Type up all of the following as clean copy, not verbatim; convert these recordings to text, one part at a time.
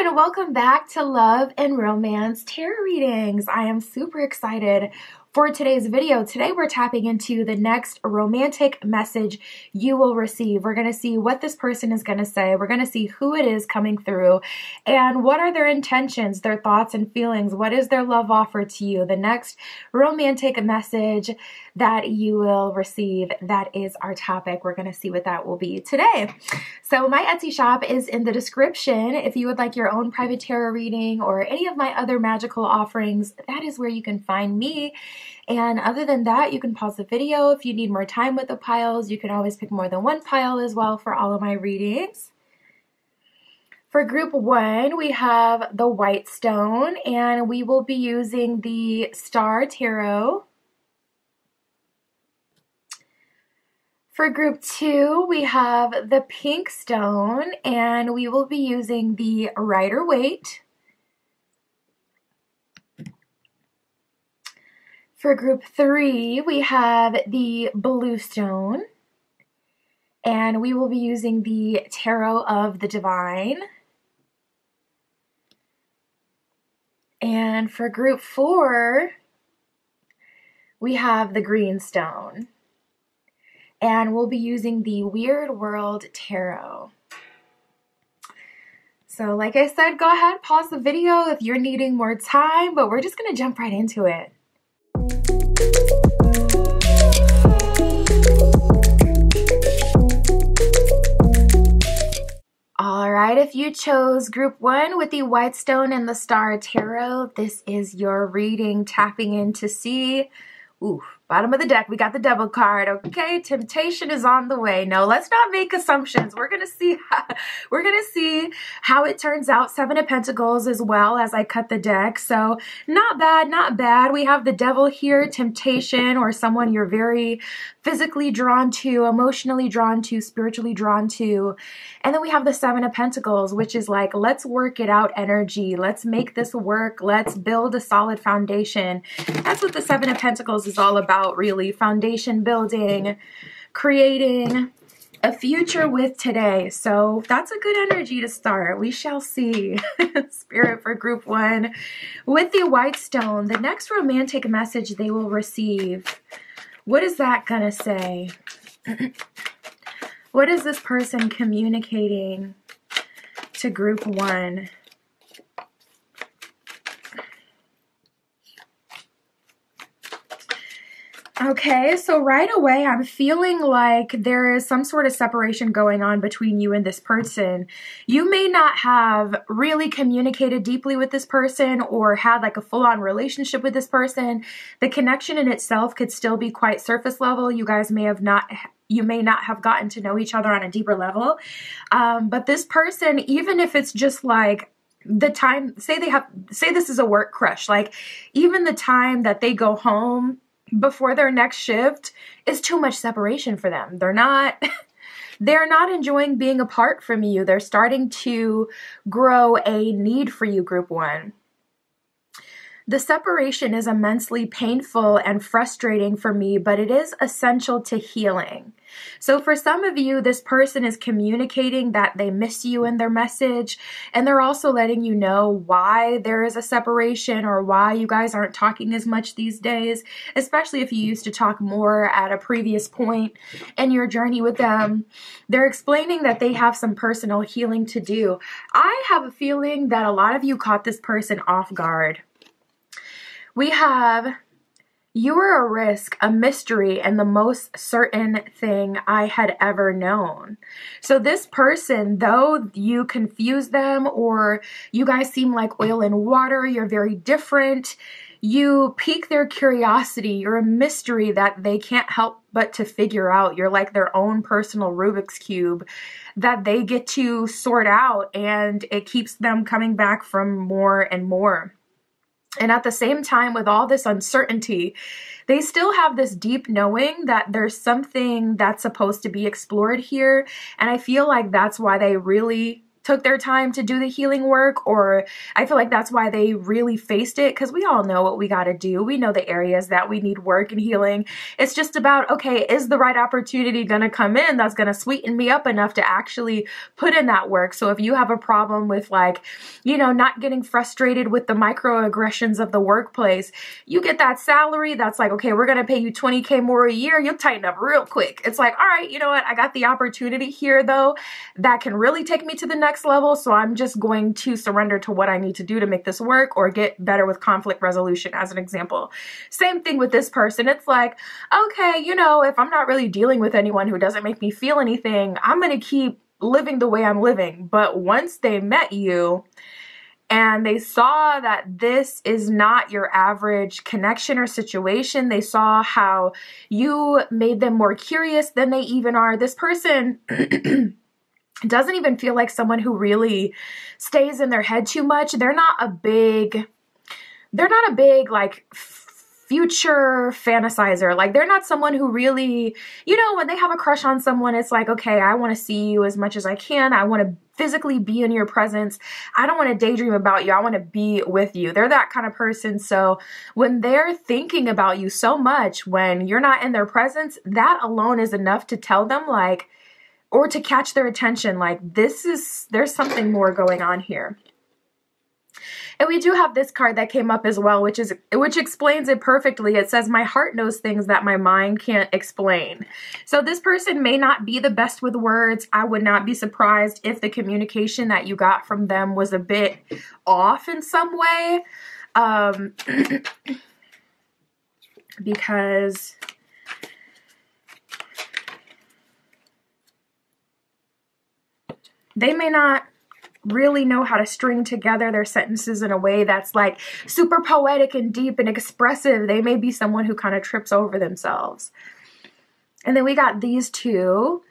and welcome back to Love and Romance Tarot Readings. I am super excited for today's video. Today we're tapping into the next romantic message you will receive. We're going to see what this person is going to say. We're going to see who it is coming through and what are their intentions, their thoughts and feelings. What is their love offer to you? The next romantic message that you will receive. That is our topic. We're going to see what that will be today. So my Etsy shop is in the description. If you would like your own private tarot reading or any of my other magical offerings, that is where you can find me. And other than that, you can pause the video. If you need more time with the piles, you can always pick more than one pile as well for all of my readings. For group 1, we have the White Stone, and we will be using the Star Tarot. For group 2, we have the Pink Stone, and we will be using the Rider-Waite. For group 3, we have the Blue Stone, and we will be using the Tarot of the Divine. And for group 4, we have the Green Stone, and we'll be using the Weird World Tarot. So like I said, go ahead, pause the video if you're needing more time, but we're just going to jump right into it. Alright, if you chose group 1 with the White Stone and the Star Tarot, this is your reading, tapping in to see. Ooh, bottom of the deck, we got the Devil card. Okay, temptation is on the way. No, let's not make assumptions. We're gonna see how it turns out. 7 of Pentacles as well as I cut the deck. So not bad, not bad. We have the Devil here, temptation, or someone you're very physically drawn to, emotionally drawn to, spiritually drawn to. And then we have the 7 of Pentacles, which is like, let's work it out energy. Let's make this work. Let's build a solid foundation. That's what the 7 of Pentacles is all about, really. Foundation building, creating a future with today. So that's a good energy to start. We shall see. Spirit for group 1. With the White Stone, the next romantic message they will receive. What is that gonna say? What is this person communicating to group 1? Okay, so right away I'm feeling like there is some sort of separation going on between you and this person. You may not have really communicated deeply with this person or had like a full-on relationship with this person. The connection in itself could still be quite surface level. You guys may not have gotten to know each other on a deeper level. But this person, even if it's just like the time, say this is a work crush, like even the time that they go home before their next shift is too much separation for them. They're not enjoying being apart from you. They're starting to grow a need for you, group 1. The separation is immensely painful and frustrating for me, but it is essential to healing. So for some of you, this person is communicating that they miss you in their message, and they're also letting you know why there is a separation or why you guys aren't talking as much these days, especially if you used to talk more at a previous point in your journey with them. They're explaining that they have some personal healing to do. I have a feeling that a lot of you caught this person off guard. We have, you are a risk, a mystery, and the most certain thing I had ever known. So this person, though you confuse them or you guys seem like oil and water, you're very different, you pique their curiosity. You're a mystery that they can't help but to figure out. You're like their own personal Rubik's Cube that they get to sort out, and it keeps them coming back from more and more. And at the same time, with all this uncertainty, they still have this deep knowing that there's something that's supposed to be explored here. And I feel like that's why they really took their time to do the healing work, or I feel like that's why they really faced it, because we all know what we got to do. We know the areas that we need work and healing. It's just about, okay, is the right opportunity going to come in that's going to sweeten me up enough to actually put in that work? So if you have a problem with, like, you know, not getting frustrated with the microaggressions of the workplace, you get that salary that's like, okay, we're going to pay you 20K more a year. You'll tighten up real quick. It's like, all right, you know what? I got the opportunity here though that can really take me to the next level. So I'm just going to surrender to what I need to do to make this work, or get better with conflict resolution, as an example. Same thing with this person. It's like, okay, you know, if I'm not really dealing with anyone who doesn't make me feel anything, I'm going to keep living the way I'm living. But once they met you and they saw that this is not your average connection or situation, they saw how you made them more curious than they even are. This person doesn't even feel like someone who really stays in their head too much. They're not a big like future fantasizer. Like, they're not someone who really, you know, when they have a crush on someone, it's like, okay, I want to see you as much as I can. I want to physically be in your presence. I don't want to daydream about you. I want to be with you. They're that kind of person. So when they're thinking about you so much, when you're not in their presence, that alone is enough to tell them, like, or to catch their attention, like, there's something more going on here. And we do have this card that came up as well, which explains it perfectly. It says, my heart knows things that my mind can't explain. So this person may not be the best with words. I would not be surprised if the communication that you got from them was a bit off in some way. Because they may not really know how to string together their sentences in a way that's like super poetic and deep and expressive. They may be someone who kind of trips over themselves. And then we got these two.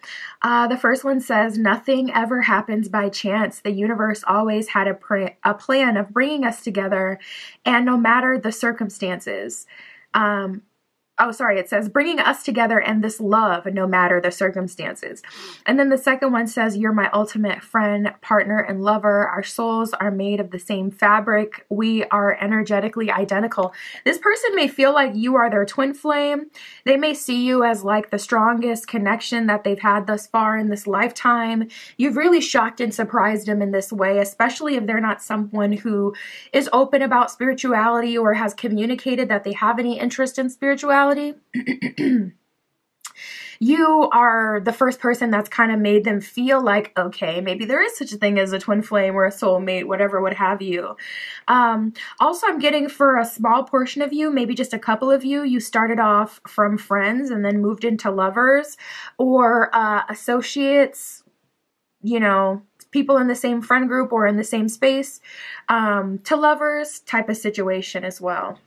The first one says, nothing ever happens by chance. The universe always had a plan of bringing us together, and no matter the circumstances. It says bringing us together and this love, no matter the circumstances. And then the second one says, you're my ultimate friend, partner, and lover. Our souls are made of the same fabric. We are energetically identical. This person may feel like you are their twin flame. They may see you as like the strongest connection that they've had thus far in this lifetime. You've really shocked and surprised them in this way, especially if they're not someone who is open about spirituality or has communicated that they have any interest in spirituality. You are the first person that's kind of made them feel like, okay, maybe there is such a thing as a twin flame or a soulmate, whatever, what have you. Also, I'm getting for a small portion of you, maybe just a couple of you, you started off from friends and then moved into lovers or associates, you know, people in the same friend group or in the same space, to lovers type of situation as well.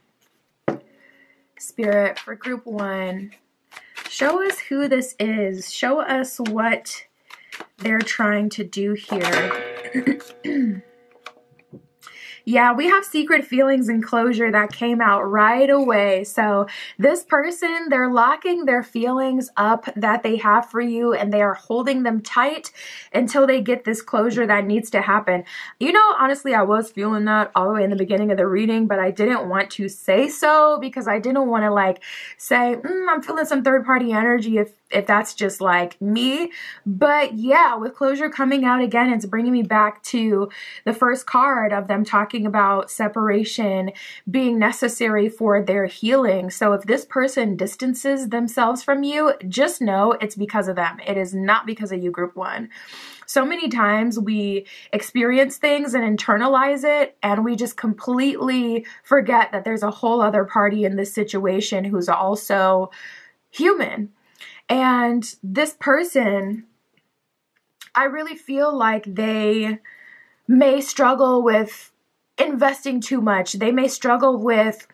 Spirit, for group one, show us who this is. Show us what they're trying to do here. Yeah, we have secret feelings and closure that came out right away. So this person, they're locking their feelings up that they have for you, and they are holding them tight until they get this closure that needs to happen. You know, honestly, I was feeling that all the way in the beginning of the reading, but I didn't want to say so because I didn't want to like say, I'm feeling some third party energy if that's just like me. But yeah, with closure coming out again, it's bringing me back to the first card of them talking about separation being necessary for their healing. So if this person distances themselves from you, just know it's because of them. It is not because of you, group one. So many times we experience things and internalize it, and we just completely forget that there's a whole other party in this situation who's also human. And this person, I really feel like they may struggle with investing too much. They may struggle with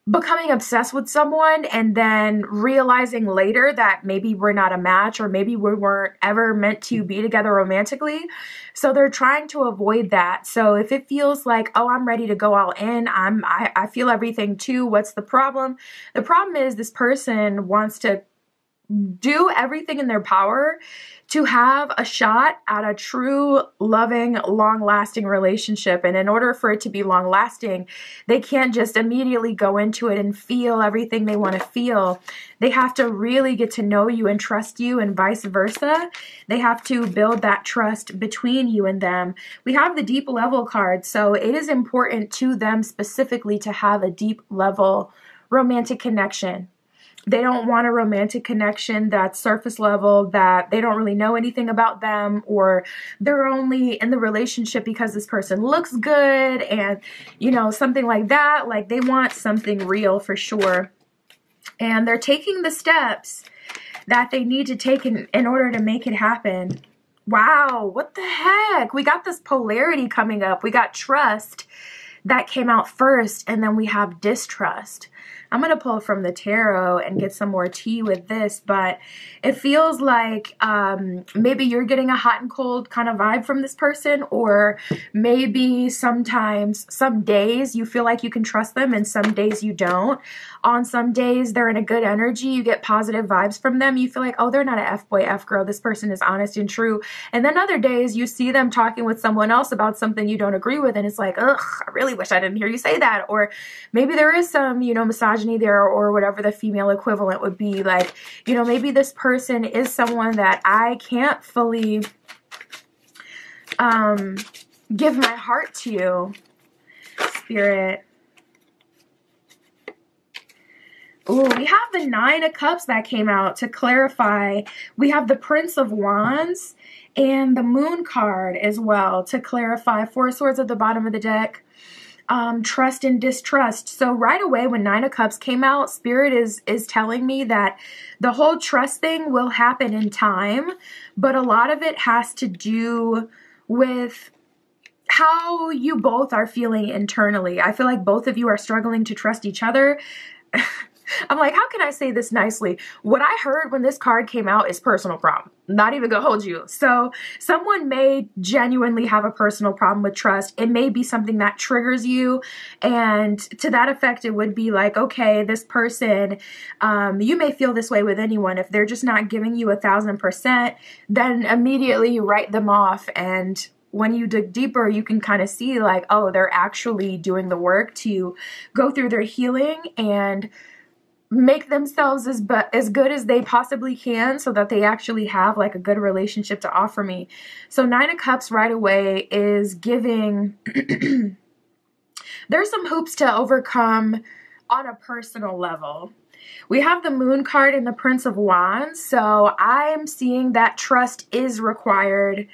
becoming obsessed with someone and then realizing later that maybe we're not a match, or maybe we weren't ever meant to be together romantically. So they're trying to avoid that. So if it feels like, oh, I'm ready to go all in, I feel everything too, what's the problem? The problem is this person wants to do everything in their power to have a shot at a true, loving, long-lasting relationship. And in order for it to be long-lasting, they can't just immediately go into it and feel everything they want to feel. They have to really get to know you and trust you, and vice versa. They have to build that trust between you and them. We have the deep level card, so it is important to them specifically to have a deep level romantic connection. They don't want a romantic connection that's surface level, that they don't really know anything about them, or they're only in the relationship because this person looks good and, you know, something like that. Like, they want something real for sure. And they're taking the steps that they need to take in order to make it happen. Wow, what the heck? We got this polarity coming up. We got trust that came out first, and then we have distrust. I'm going to pull from the tarot and get some more tea with this, but it feels like maybe you're getting a hot and cold kind of vibe from this person, or maybe sometimes, some days you feel like you can trust them and some days you don't. On some days they're in a good energy, you get positive vibes from them, you feel like, oh, they're not an F-boy, F-girl, this person is honest and true. And then other days you see them talking with someone else about something you don't agree with, and it's like, ugh, I really wish I didn't hear you say that. Or maybe there is some, you know, misogyny there, or whatever the female equivalent would be. Like, you know, maybe this person is someone that I can't fully give my heart to. Spirit. Ooh, we have the Nine of Cups that came out to clarify. We have the Prince of Wands and the Moon card as well to clarify. Four of Swords at the bottom of the deck. Trust and distrust. So right away when Nine of Cups came out, Spirit is telling me that the whole trust thing will happen in time, but a lot of it has to do with how you both are feeling internally. I feel like both of you are struggling to trust each other. I'm like, how can I say this nicely? What I heard when this card came out is personal problem. Not even gonna hold you. So someone may genuinely have a personal problem with trust. It may be something that triggers you. And to that effect, it would be like, okay, this person, you may feel this way with anyone. If they're just not giving you 1,000%, then immediately you write them off. And when you dig deeper, you can kind of see like, oh, they're actually doing the work to go through their healing and make themselves as good as they possibly can so that they actually have like a good relationship to offer me. So Nine of Cups right away is giving, there's some hoops to overcome on a personal level. We have the Moon card and the Prince of Wands. So I'm seeing that trust is required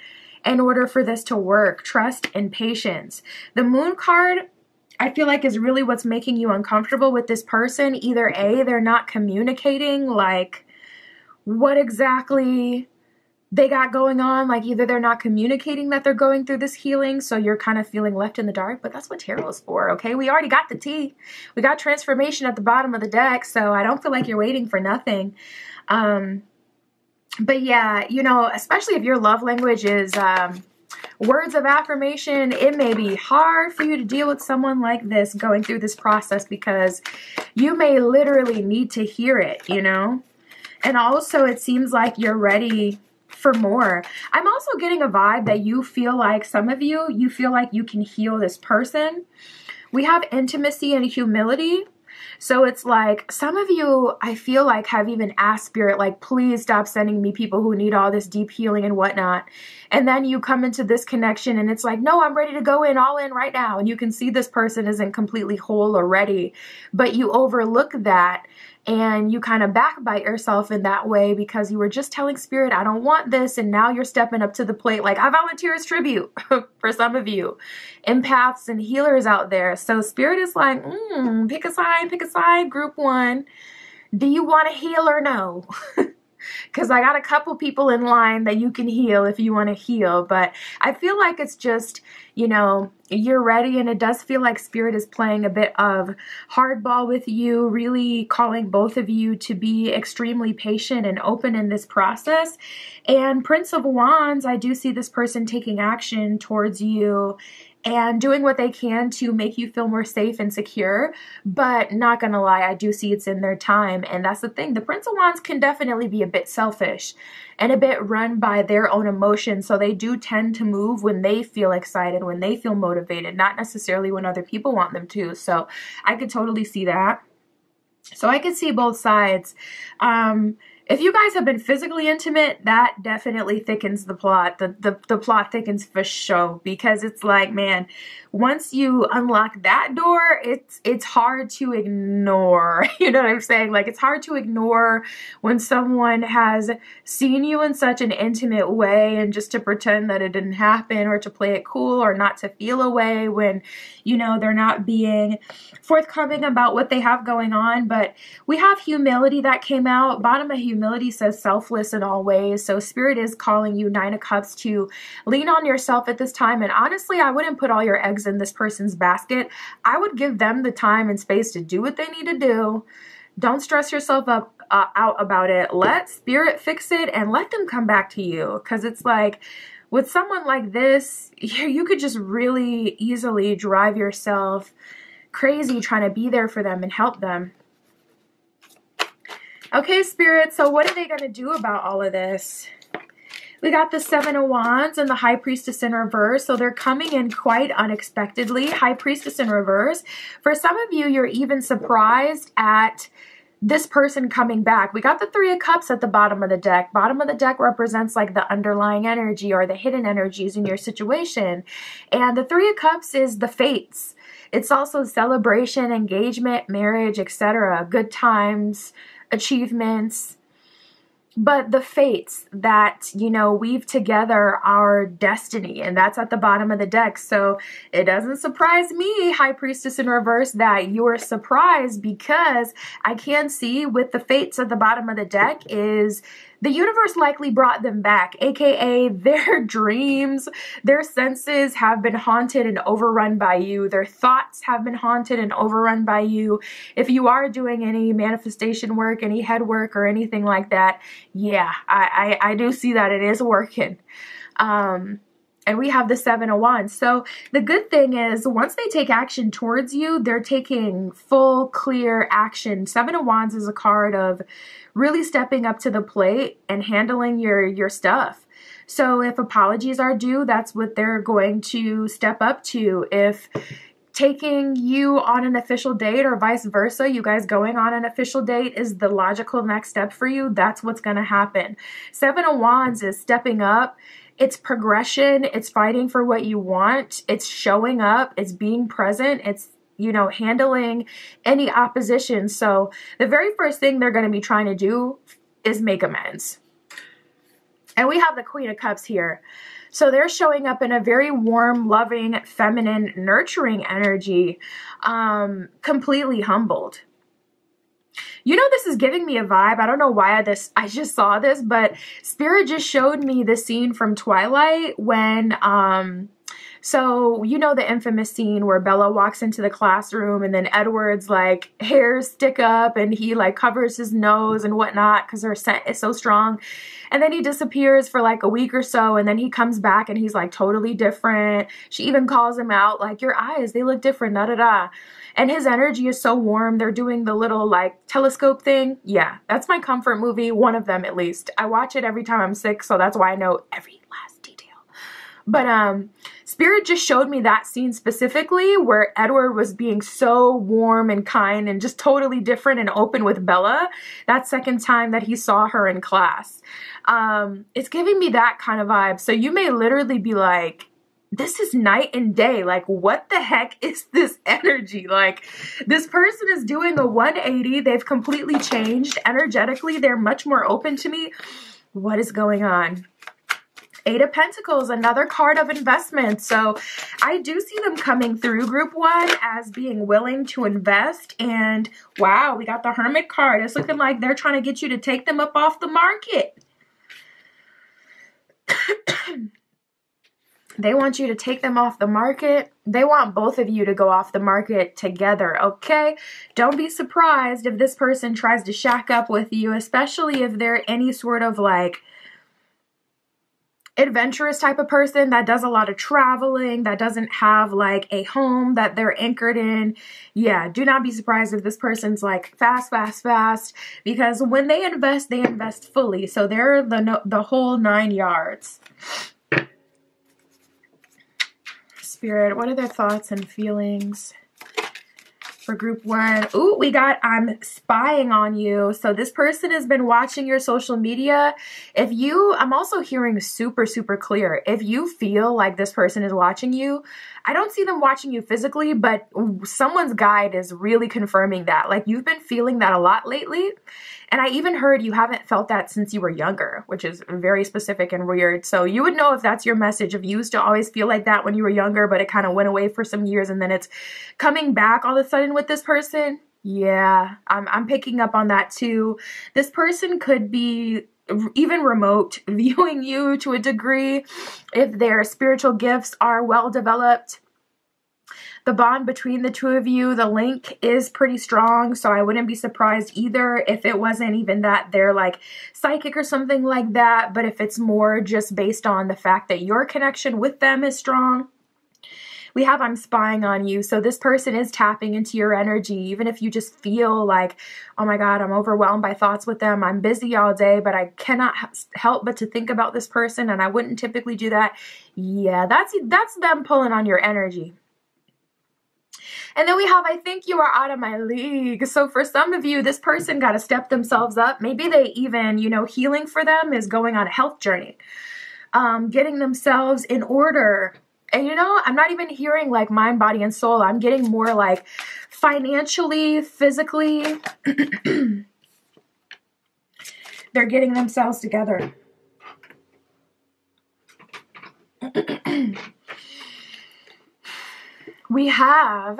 in order for this to work. Trust and patience. The Moon card, I feel like, is really what's making you uncomfortable with this person. Either A, they're not communicating like what exactly they got going on. Like either they're not communicating that they're going through this healing, so you're kind of feeling left in the dark. But that's what tarot is for, okay? We already got the tea. We got transformation at the bottom of the deck, so I don't feel like you're waiting for nothing. But yeah, you know, especially if your love language is words of affirmation, it may be hard for you to deal with someone like this going through this process because you may literally need to hear it, you know? And also it seems like you're ready for more. I'm also getting a vibe that you feel like, some of you feel like you can heal this person. We have intimacy and humility. So it's like some of you, I feel like, have even asked Spirit, like, please stop sending me people who need all this deep healing and whatnot. And then you come into this connection and it's like, no, I'm ready to go in, all in right now. And you can see this person isn't completely whole or ready, but you overlook that and you kind of backbite yourself in that way because you were just telling Spirit, I don't want this. And now you're stepping up to the plate. Like, I volunteer as tribute for some of you empaths and healers out there. So Spirit is like, pick a side, group one. Do you want to heal or no? Because I got a couple people in line that you can heal if you want to heal. But I feel like it's just, you know, you're ready, and it does feel like Spirit is playing a bit of hardball with you, really calling both of you to be extremely patient and open in this process. And Prince of Wands, I do see this person taking action towards you and doing what they can to make you feel more safe and secure. But not gonna lie, I do see it's in their time. And that's the thing. The Prince of Wands can definitely be a bit selfish and a bit run by their own emotions. So they do tend to move when they feel excited, when they feel motivated, not necessarily when other people want them to. So I could totally see that. So I could see both sides. If you guys have been physically intimate, that definitely thickens the plot. The plot thickens for sure, because it's like, man, once you unlock that door, it's hard to ignore. You know what I'm saying? Like, it's hard to ignore when someone has seen you in such an intimate way, and just to pretend that it didn't happen, or to play it cool, or not to feel a way when, you know, they're not being forthcoming about what they have going on. But we have humility that came out. Bottom of humility says selfless in all ways. So Spirit is calling you, Nine of Cups, to lean on yourself at this time. And honestly, I wouldn't put all your eggs in this person's basket. I would give them the time and space to do what they need to do. Don't stress yourself out about it. Let Spirit fix it and let them come back to you. Because it's like, with someone like this, you could just really easily drive yourself crazy trying to be there for them and help them. Okay, Spirit, so what are they going to do about all of this? We got the Seven of Wands and the High Priestess in reverse. So they're coming in quite unexpectedly. High Priestess in reverse. For some of you, you're even surprised at this person coming back. We got the Three of Cups at the bottom of the deck. Bottom of the deck represents like the underlying energy or the hidden energies in your situation. And the Three of Cups is the fates. It's also celebration, engagement, marriage, etc. Good times, achievements. But the fates that, you know, weave together our destiny, and that's at the bottom of the deck. So it doesn't surprise me, High Priestess in reverse, that you're surprised, because I can see with the fates at the bottom of the deck is the universe likely brought them back, aka their dreams, their senses have been haunted and overrun by you. Their thoughts have been haunted and overrun by you. If you are doing any manifestation work, any head work or anything like that, yeah, I do see that it is working. And we have the Seven of Wands. So the good thing is, once they take action towards you, they're taking full, clear action. Seven of Wands is a card of really stepping up to the plate and handling your stuff. So if apologies are due, that's what they're going to step up to. If taking you on an official date or vice versa, you guys going on an official date is the logical next step for you, that's what's going to happen. Seven of Wands is stepping up. It's progression. It's fighting for what you want. It's showing up. It's being present. It's, you know, handling any opposition. So the very first thing they're going to be trying to do is make amends. And we have the Queen of Cups here. So they're showing up in a very warm, loving, feminine, nurturing energy, completely humbled. You know, this is giving me a vibe. I don't know why I just saw this, but Spirit just showed me the scene from Twilight when, so you know the infamous scene where Bella walks into the classroom and then Edward's like hairs stick up and he like covers his nose and whatnot because her scent is so strong. And then he disappears for like a week or so, and then he comes back and he's like totally different. She even calls him out like, your eyes, they look different, da da da. And his energy is so warm. They're doing the little like telescope thing. Yeah, that's my comfort movie. One of them at least. I watch it every time I'm sick, so that's why I know every last detail. But Spirit just showed me that scene specifically where Edward was being so warm and kind and just totally different and open with Bella. That second time that he saw her in class. It's giving me that kind of vibe. So you may literally be like, this is night and day. Like, what the heck is this energy? Like, this person is doing a 180. They've completely changed energetically. They're much more open to me. What is going on? Eight of Pentacles, another card of investment. So I do see them coming through group one as being willing to invest. And wow, we got the Hermit card. It's looking like they're trying to get you to take them up off the market. They want you to take them off the market. They want both of you to go off the market together, okay? Don't be surprised if this person tries to shack up with you, especially if they're any sort of like adventurous type of person that does a lot of traveling, that doesn't have like a home that they're anchored in. Yeah, do not be surprised if this person's like fast, fast, fast, because when they invest fully. So they're the whole 9 yards. Spirit, what are their thoughts and feelings for group 1? Ooh, we got I'm spying on you. So this person has been watching your social media. I'm also hearing super, super clear. If you feel like this person is watching you, I don't see them watching you physically, but someone's guide is really confirming that. Like you've been feeling that a lot lately. And I even heard you haven't felt that since you were younger, which is very specific and weird. So you would know if that's your message. If you used to always feel like that when you were younger, but it kind of went away for some years and then it's coming back all of a sudden with this person. Yeah, I'm picking up on that too. This person could be even remote viewing you to a degree if their spiritual gifts are well developed. The bond between the two of you, the link is pretty strong, so I wouldn't be surprised either if it wasn't even that they're like psychic or something like that, but if it's more just based on the fact that your connection with them is strong. We have I'm spying on you, so this person is tapping into your energy, even if you just feel like, oh my God, I'm overwhelmed by thoughts with them, I'm busy all day, but I cannot help but to think about this person, and I wouldn't typically do that. Yeah, that's them pulling on your energy. And then we have, I think you are out of my league. So for some of you, this person got to step themselves up. Maybe they even, healing for them is going on a health journey, getting themselves in order. And I'm not even hearing like mind, body, and soul. I'm getting more like financially, physically. They're getting themselves together. We have,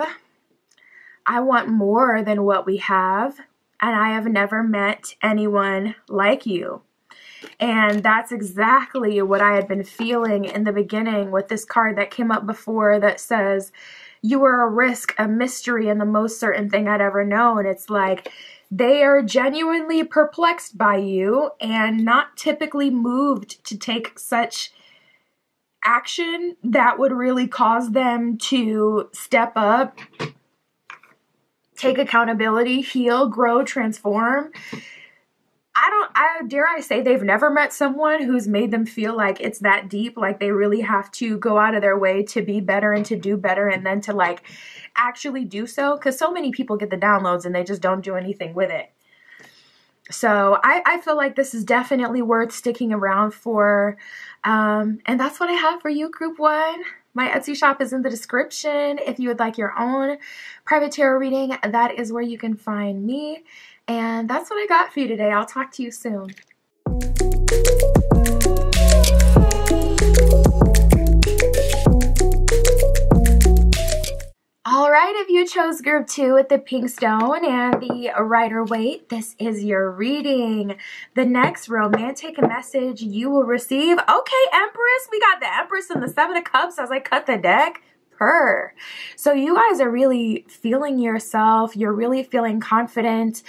I want more than what we have, and I have never met anyone like you. And that's exactly what I had been feeling in the beginning with this card that came up before that says, you are a risk, a mystery, and the most certain thing I'd ever known. It's like they are genuinely perplexed by you and not typically moved to take such action that would really cause them to step up, take accountability, heal, grow, transform. Dare I say they've never met someone who's made them feel like it's that deep, like they really have to go out of their way to be better and to do better and then to like actually do so. Because so many people get the downloads and they just don't do anything with it. So I feel like this is definitely worth sticking around for. And that's what I have for you, Group 1. My Etsy shop is in the description. If you would like your own private tarot reading, that is where you can find me. And that's what I got for you today. I'll talk to you soon. All right, if you chose group 2 with the pink stone and the Rider-Waite, this is your reading. The next romantic message you will receive. Okay, Empress, we got the Empress and the 7 of Cups as I cut the deck. So you guys are really feeling yourself. You're really feeling confident.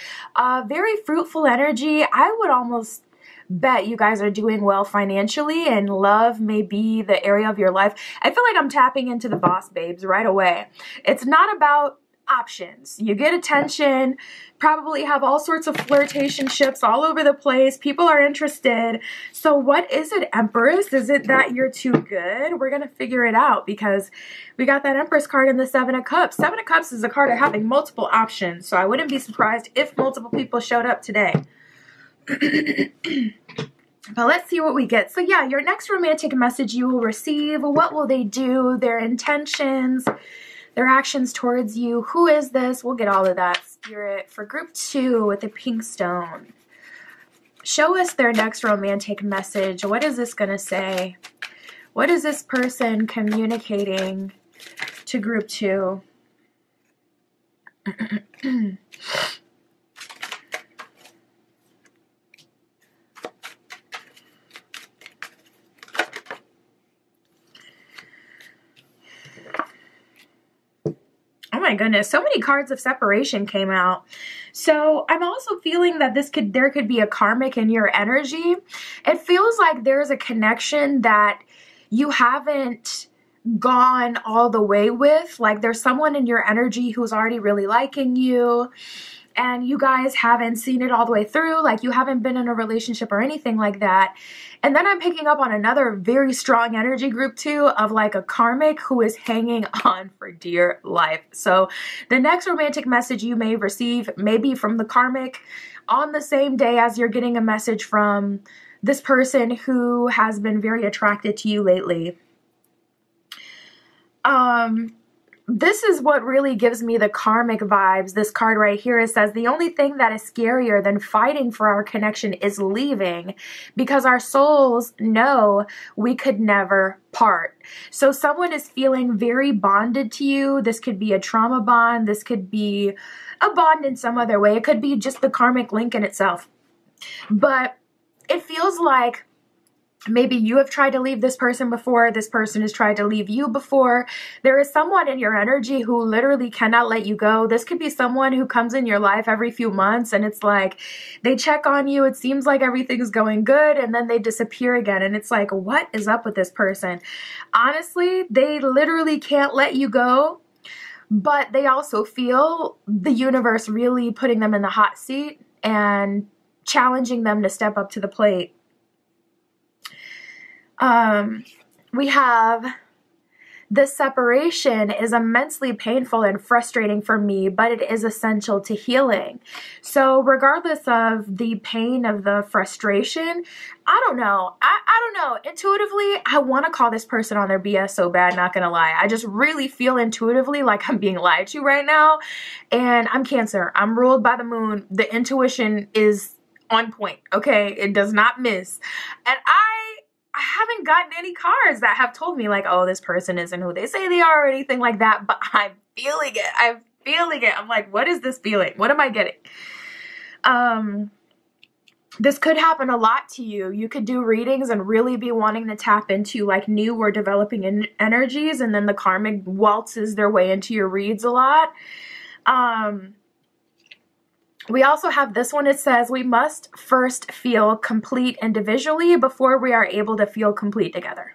Very fruitful energy. I would almost bet you guys are doing well financially, and love may be the area of your life. I feel like I'm tapping into the boss babes right away. It's not about options. You get attention, probably have all sorts of flirtationships all over the place. People are interested. So what is it, Empress? Is it that you're too good? We're going to figure it out because we got that Empress card in the 7 of Cups. 7 of Cups is a card of having multiple options. So I wouldn't be surprised if multiple people showed up today. But let's see what we get. So yeah, your next romantic message you will receive. What will they do? Their intentions, their actions towards you. Who is this? We'll get all of that, Spirit. For group 2 with the pink stone, show us their next romantic message. What is this going to say? What is this person communicating to group 2? Oh my goodness, so many cards of separation came out. So I'm also feeling that there could be a karmic in your energy. It feels like there's a connection that you haven't gone all the way with. Like there's someone in your energy who's already really liking you, and you guys haven't seen it all the way through. Like you haven't been in a relationship or anything like that. And then I'm picking up on another very strong energy group too, of like a karmic who is hanging on for dear life. So the next romantic message you may receive may be from the karmic on the same day as you're getting a message from this person who has been very attracted to you lately. This is what really gives me the karmic vibes. This card right here, it says, the only thing that is scarier than fighting for our connection is leaving, because our souls know we could never part. So someone is feeling very bonded to you. This could be a trauma bond. This could be a bond in some other way. It could be just the karmic link in itself. But it feels like maybe you have tried to leave this person before. This person has tried to leave you before. There is someone in your energy who literally cannot let you go. This could be someone who comes in your life every few months, and it's like they check on you. It seems like everything's going good, and then they disappear again. And it's like, what is up with this person? Honestly, they literally can't let you go, but they also feel the universe really putting them in the hot seat and challenging them to step up to the plate. We have this separation is immensely painful and frustrating for me, but it is essential to healing. So regardless of the pain of the frustration, I don't know. I don't know. Intuitively, I want to call this person on their BS so bad, not gonna lie. I just really feel intuitively like I'm being lied to right now. And I'm Cancer. I'm ruled by the moon. The intuition is on point, okay? It does not miss. And I haven't gotten any cards that have told me like, oh, this person isn't who they say they are or anything like that, but I'm feeling it. I'm feeling it. I'm like, what is this feeling? What am I getting? This could happen a lot to you. You could do readings and really be wanting to tap into like new or developing energies, and then the karmic waltzes their way into your reads a lot. We also have this one. It says, we must first feel complete individually before we are able to feel complete together.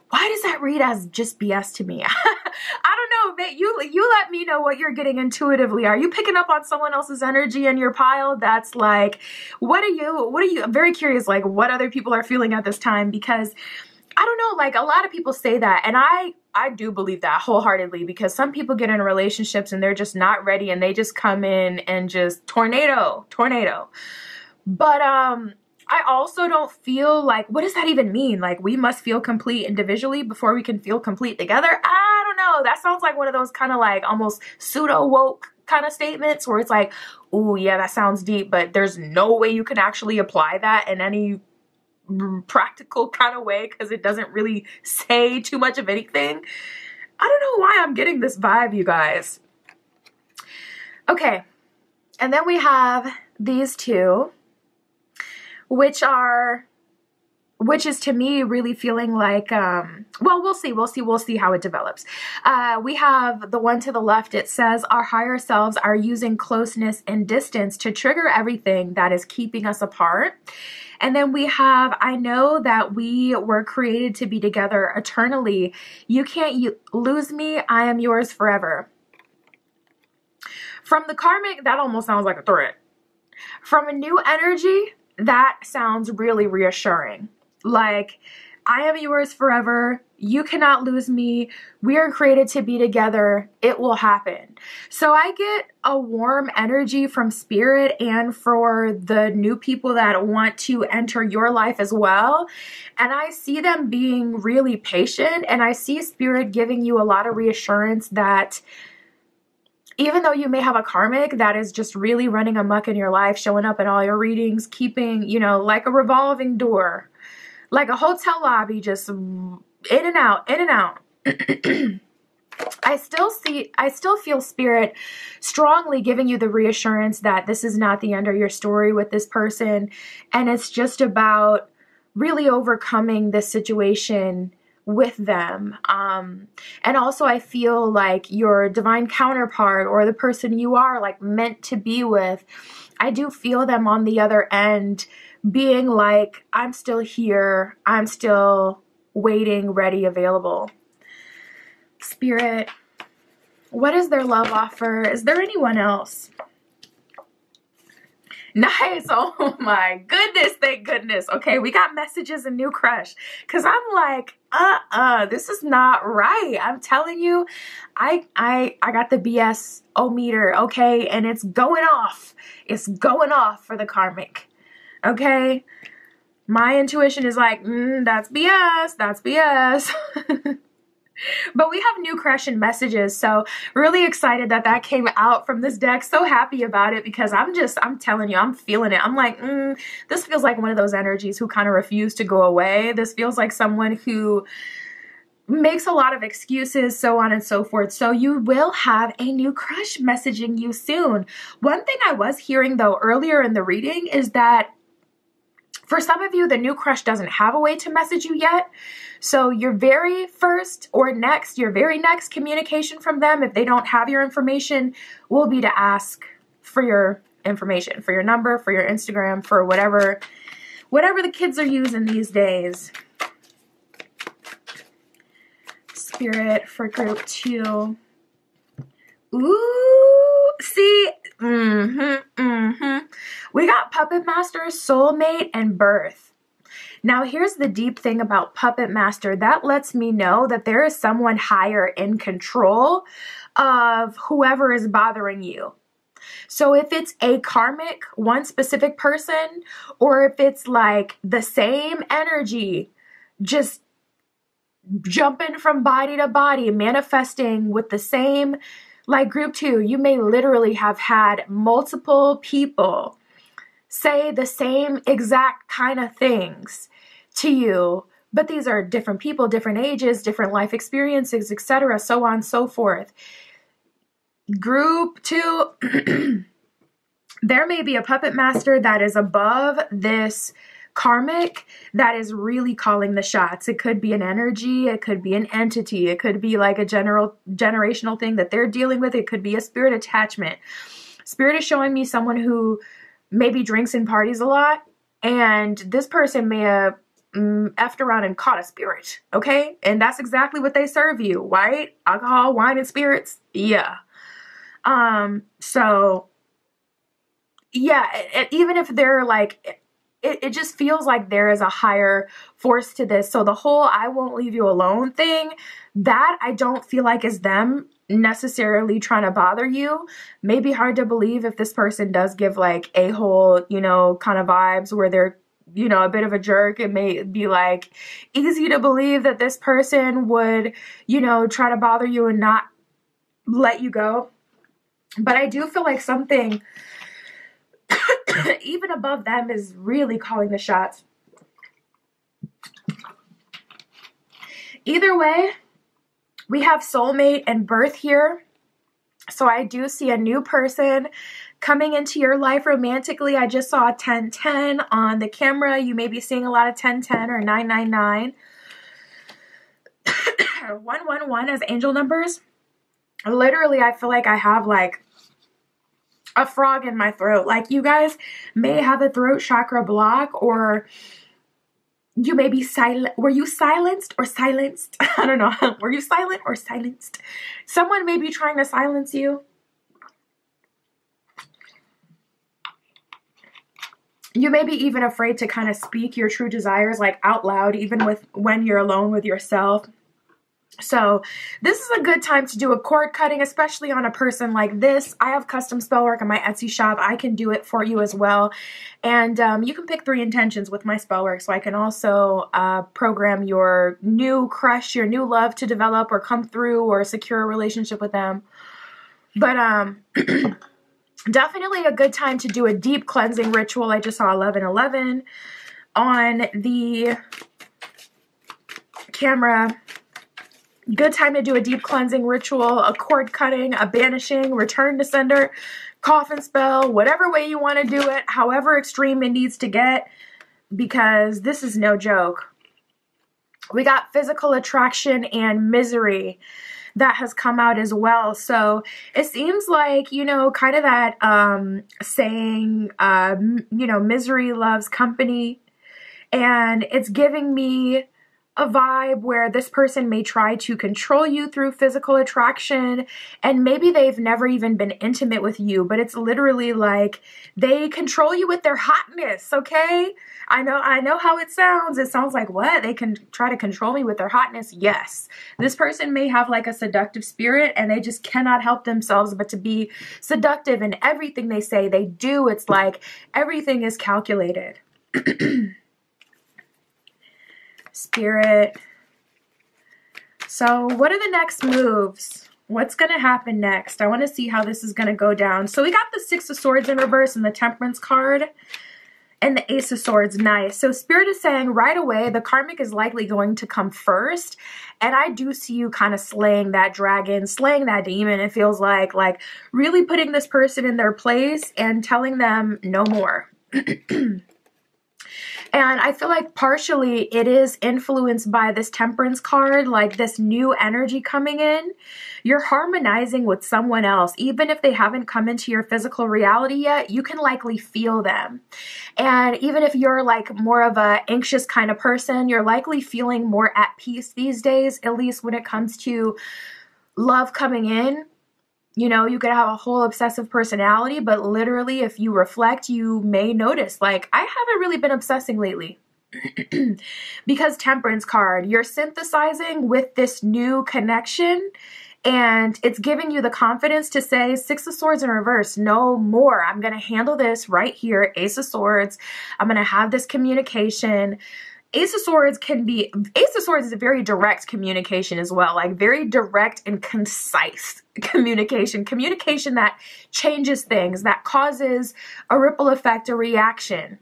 Why does that read as just BS to me? I don't know, but you let me know what you're getting intuitively. Are you picking up on someone else's energy in your pile? That's like, what are you, I'm very curious, like what other people are feeling at this time, because I don't know, like a lot of people say that, and I do believe that wholeheartedly, because some people get in relationships and they're just not ready and they just come in and just tornado. But I also don't feel like, what does that even mean? Like we must feel complete individually before we can feel complete together? I don't know. That sounds like one of those kind of like almost pseudo woke kind of statements where it's like, ooh, yeah, that sounds deep, but there's no way you can actually apply that in any practical kind of way, because it doesn't really say too much of anything. I don't know why I'm getting this vibe, you guys. Okay, and then we have these two, which is to me really feeling like, well, we'll see how it develops. We have the one to the left. It says, our higher selves are using closeness and distance to trigger everything that is keeping us apart. And then we have, I know that we were created to be together eternally. You can't lose me. I am yours forever. From the karmic, that almost sounds like a threat. From a new energy, that sounds really reassuring. Like, I am yours forever. You cannot lose me. We are created to be together. It will happen. So I get a warm energy from spirit and for the new people that want to enter your life as well. And I see them being really patient, and I see spirit giving you a lot of reassurance that even though you may have a karmic that is just really running amok in your life, showing up in all your readings, keeping, you know, like a revolving door, like a hotel lobby, just in and out, in and out. I still feel spirit strongly giving you the reassurance that this is not the end of your story with this person. And it's just about really overcoming this situation with them. And also I feel like your divine counterpart or the person you are like meant to be with, I do feel them on the other end being like, I'm still here. I'm still waiting, ready, available. Spirit, what is their love offer? Is there anyone else? Nice. Oh my goodness. Thank goodness. Okay, we got messages and new crush. Cause I'm like, this is not right. I'm telling you, I got the BS-o-meter, okay, and it's going off. It's going off for the karmic. Okay. My intuition is like, that's BS. That's BS. But we have new crush and messages, so really excited that that came out from this deck. So happy about it because I'm telling you, I'm feeling it. I'm like, this feels like one of those energies who kind of refuse to go away. This feels like someone who makes a lot of excuses, so on and so forth. So you will have a new crush messaging you soon. One thing I was hearing though earlier in the reading is that for some of you, the new crush doesn't have a way to message you yet. So your very first or next, your very next communication from them, if they don't have your information, will be to ask for your information, for your number, for your Instagram, for whatever the kids are using these days. Spirit for group 2. Ooh, see, we got Puppet Master, Soulmate, and Birth. Now, here's the deep thing about Puppet Master. That lets me know that there is someone higher in control of whoever is bothering you. So if it's a karmic, one specific person, or if it's like the same energy, just jumping from body to body, manifesting with the same, like group 2, you may literally have had multiple people say the same exact kind of things to you, but these are different people, different ages, different life experiences, etc., so on and so forth. Group 2, there may be a puppet master that is above this karmic that is really calling the shots. It could be an energy, it could be an entity, it could be like a generational thing that they're dealing with, it could be a spirit attachment. Spirit is showing me someone who maybe drinks and parties a lot, and this person may have effed around and caught a spirit, okay? And that's exactly what they serve you, right? Alcohol, wine, and spirits, yeah. So, yeah, even if they're like, it just feels like there is a higher force to this. So the whole I won't leave you alone thing, that I don't feel like is them necessarily trying to bother you. Maybe hard to believe if this person does give like a-hole, kind of vibes where they're, a bit of a jerk. It may be like easy to believe that this person would, try to bother you and not let you go. But I do feel like something even above them is really calling the shots. Either way, we have Soulmate and Birth here. So I do see a new person coming into your life romantically. I just saw 1010 on the camera. You may be seeing a lot of 1010 or 999. 111 as angel numbers. Literally, I feel like I have like a frog in my throat. Like you guys may have a throat chakra block, or you may be silent. Were you silenced or silenced? I don't know. Were you silent or silenced? Someone may be trying to silence you. You may be even afraid to kind of speak your true desires like out loud, even when you're alone with yourself. So this is a good time to do a cord cutting, especially on a person like this. I have custom spell work on my Etsy shop. I can do it for you as well. And you can pick 3 intentions with my spell work. So I can also program your new crush, your new love to develop or come through or secure a relationship with them. But definitely a good time to do a deep cleansing ritual. I just saw 1111 on the camera. Good time to do a deep cleansing ritual, a cord cutting, a banishing, return to sender, coffin spell, whatever way you want to do it, however extreme it needs to get, because this is no joke. We got physical attraction and misery that has come out as well. So it seems like, you know, kind of that saying, you know, misery loves company. And it's giving me a vibe where this person may try to control you through physical attraction, and maybe they've never even been intimate with you, but it's literally like they control you with their hotness, okay? I know how it sounds. It sounds like, what? They can try to control me with their hotness? Yes. This person may have like a seductive spirit, and they just cannot help themselves but to be seductive in everything they say, they do. It's like everything is calculated. Spirit. So what are the next moves? What's going to happen next? I want to see how this is going to go down. So we got the Six of Swords in reverse and the Temperance card and the Ace of Swords. Nice. So Spirit is saying right away, the karmic is likely going to come first. And I do see you kind of slaying that dragon, slaying that demon. It feels like really putting this person in their place and telling them no more. And I feel like partially it is influenced by this Temperance card, like this new energy coming in. You're harmonizing with someone else. Even if they haven't come into your physical reality yet, you can likely feel them. And even if you're like more of a anxious kind of person, you're likely feeling more at peace these days, at least when it comes to love coming in. You know, you could have a whole obsessive personality, but literally if you reflect, you may notice, like, I haven't really been obsessing lately. Because Temperance card, you're synthesizing with this new connection, and it's giving you the confidence to say, Six of Swords in reverse, no more. I'm going to handle this right here. Ace of Swords. I'm going to have this communication. Ace of Swords is a very direct communication as well, like very direct and concise communication that changes things, that causes a ripple effect, a reaction.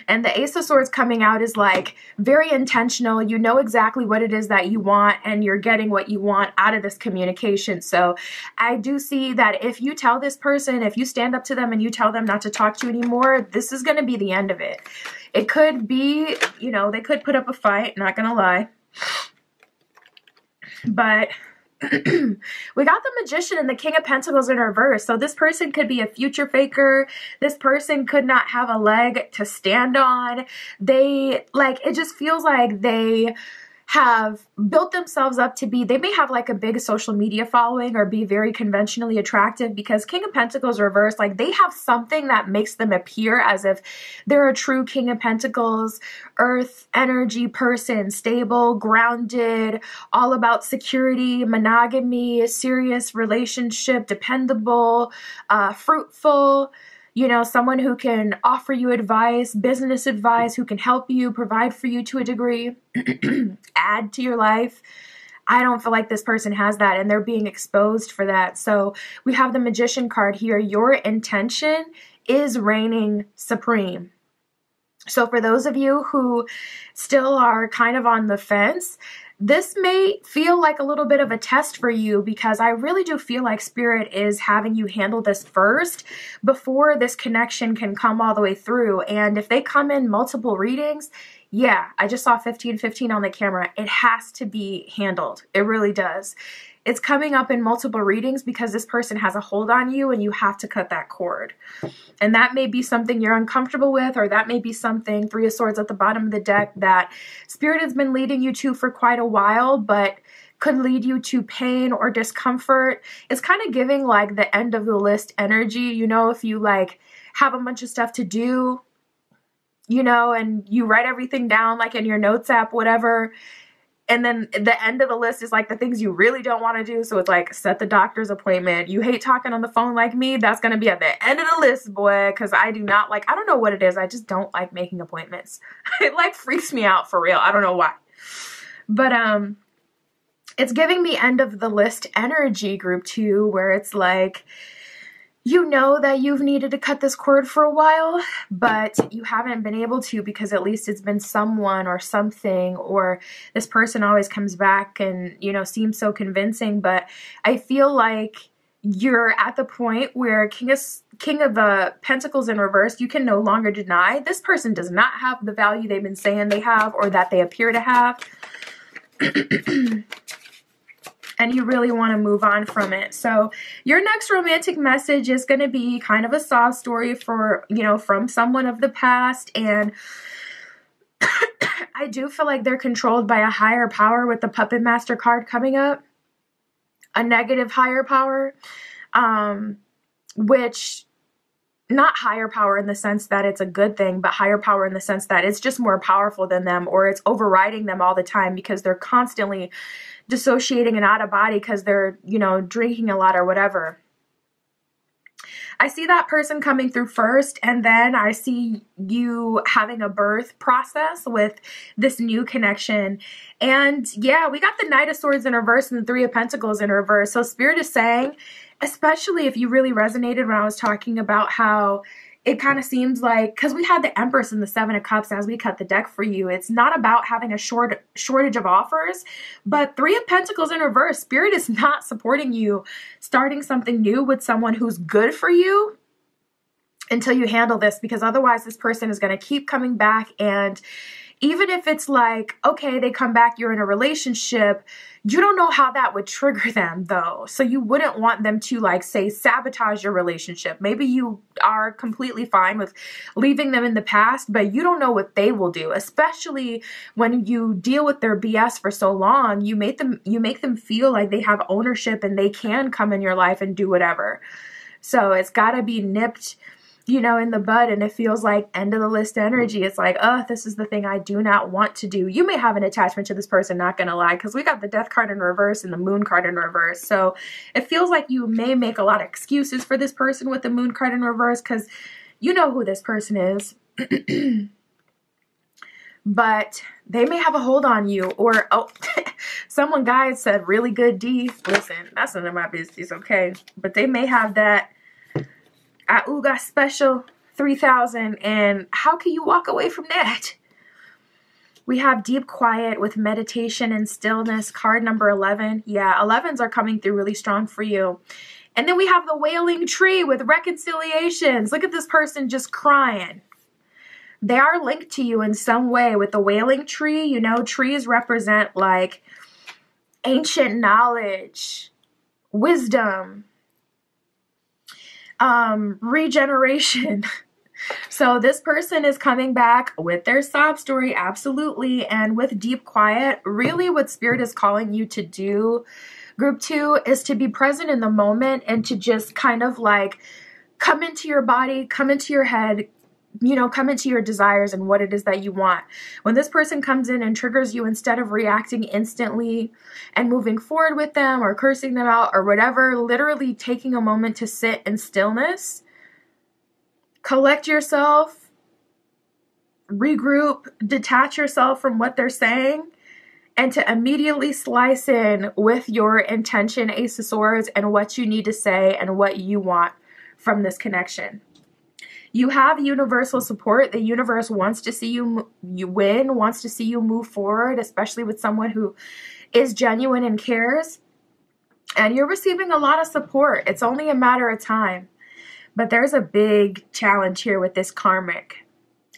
And the Ace of Swords coming out is like very intentional. You know exactly what it is that you want, and you're getting what you want out of this communication. So I do see that if you tell this person, if you stand up to them and you tell them not to talk to you anymore, this is going to be the end of it. It could be, you know, they could put up a fight, not going to lie. But we got the Magician and the King of Pentacles in reverse. So this person could be a future faker. This person could not have a leg to stand on. They, like, it just feels like they have built themselves up to be, they may have like a big social media following or be very conventionally attractive, because King of Pentacles reverse, like they have something that makes them appear as if they're a true King of Pentacles, earth energy person, stable, grounded, all about security, monogamy, serious relationship, dependable, fruitful. You know, someone who can offer you advice, business advice, who can help you, provide for you to a degree, add to your life. I don't feel like this person has that, and they're being exposed for that. So we have the Magician card here. Your intention is reigning supreme. So for those of you who still are kind of on the fence, this may feel like a little bit of a test for you, because I really do feel like Spirit is having you handle this first before this connection can come all the way through. And if they come in multiple readings, yeah, I just saw 1515 on the camera. It has to be handled. It really does. It's coming up in multiple readings because this person has a hold on you and you have to cut that cord. And that may be something you're uncomfortable with, or that may be something, Three of Swords at the bottom of the deck, that Spirit has been leading you to for quite a while, but could lead you to pain or discomfort. It's kind of giving like the end of the list energy. You know, if you like have a bunch of stuff to do, you know, and you write everything down like in your notes app, whatever, and then the end of the list is like the things you really don't want to do. So it's like, set the doctor's appointment. You hate talking on the phone like me. That's going to be at the end of the list, boy. Because I do not like, I don't know what it is. I just don't like making appointments. It like freaks me out for real. I don't know why. But it's giving me end of the list energy, group 2, where it's like, you know that you've needed to cut this cord for a while, but you haven't been able to, because at least it's been someone or something, or this person always comes back and, you know, seems so convincing. But I feel like you're at the point where King of Pentacles in reverse, you can no longer deny this person does not have the value they've been saying they have or that they appear to have. And you really want to move on from it. So your next romantic message is going to be kind of a sob story for, you know, from someone of the past. And I do feel like they're controlled by a higher power with the Puppet Master card coming up. A negative higher power, which, not higher power in the sense that it's a good thing, but higher power in the sense that it's just more powerful than them, or it's overriding them all the time because they're constantly dissociating and out of body because they're, you know, drinking a lot or whatever. I see that person coming through first, and then I see you having a birth process with this new connection. And yeah, we got the Knight of Swords in reverse and the Three of Pentacles in reverse. So Spirit is saying, especially if you really resonated when I was talking about how it kind of seems like, because we had the Empress and the Seven of Cups as we cut the deck for you, it's not about having a shortage of offers, but Three of Pentacles in reverse. Spirit is not supporting you starting something new with someone who's good for you until you handle this, because otherwise this person is going to keep coming back. And even if it's like, okay, they come back, you're in a relationship, you don't know how that would trigger them though. So you wouldn't want them to, like, say, sabotage your relationship. Maybe you are completely fine with leaving them in the past, but you don't know what they will do, especially when you deal with their BS for so long. You make them feel like they have ownership and they can come in your life and do whatever. So it's got to be nipped, you know, in the bud, and it feels like end of the list energy. It's like, oh, this is the thing I do not want to do. You may have an attachment to this person, not gonna lie, because we got the Death card in reverse and the Moon card in reverse. So it feels like you may make a lot of excuses for this person with the Moon card in reverse, because you know who this person is. But they may have a hold on you, or, oh, someone, guys, said really good D. Listen, that's none of my business, okay? But they may have that Auga special 3000, and how can you walk away from that? We have deep quiet with meditation and stillness, card number 11. Yeah, 11s are coming through really strong for you. And then we have the wailing tree with reconciliations. Look at this person just crying. They are linked to you in some way with the wailing tree. You know, trees represent like ancient knowledge, wisdom, regeneration. So this person is coming back with their sob story, absolutely, and with deep quiet. Really what Spirit is calling you to do, Group 2, is to be present in the moment and to just kind of like come into your body, come into your head, you know, come into your desires and what it is that you want. When this person comes in and triggers you, instead of reacting instantly and moving forward with them or cursing them out or whatever, literally taking a moment to sit in stillness, collect yourself, regroup, detach yourself from what they're saying, and to immediately slice in with your intention, Ace of Swords, and what you need to say and what you want from this connection. You have universal support. The universe wants to see you win, wants to see you move forward, especially with someone who is genuine and cares. And you're receiving a lot of support. It's only a matter of time. But there's a big challenge here with this karmic.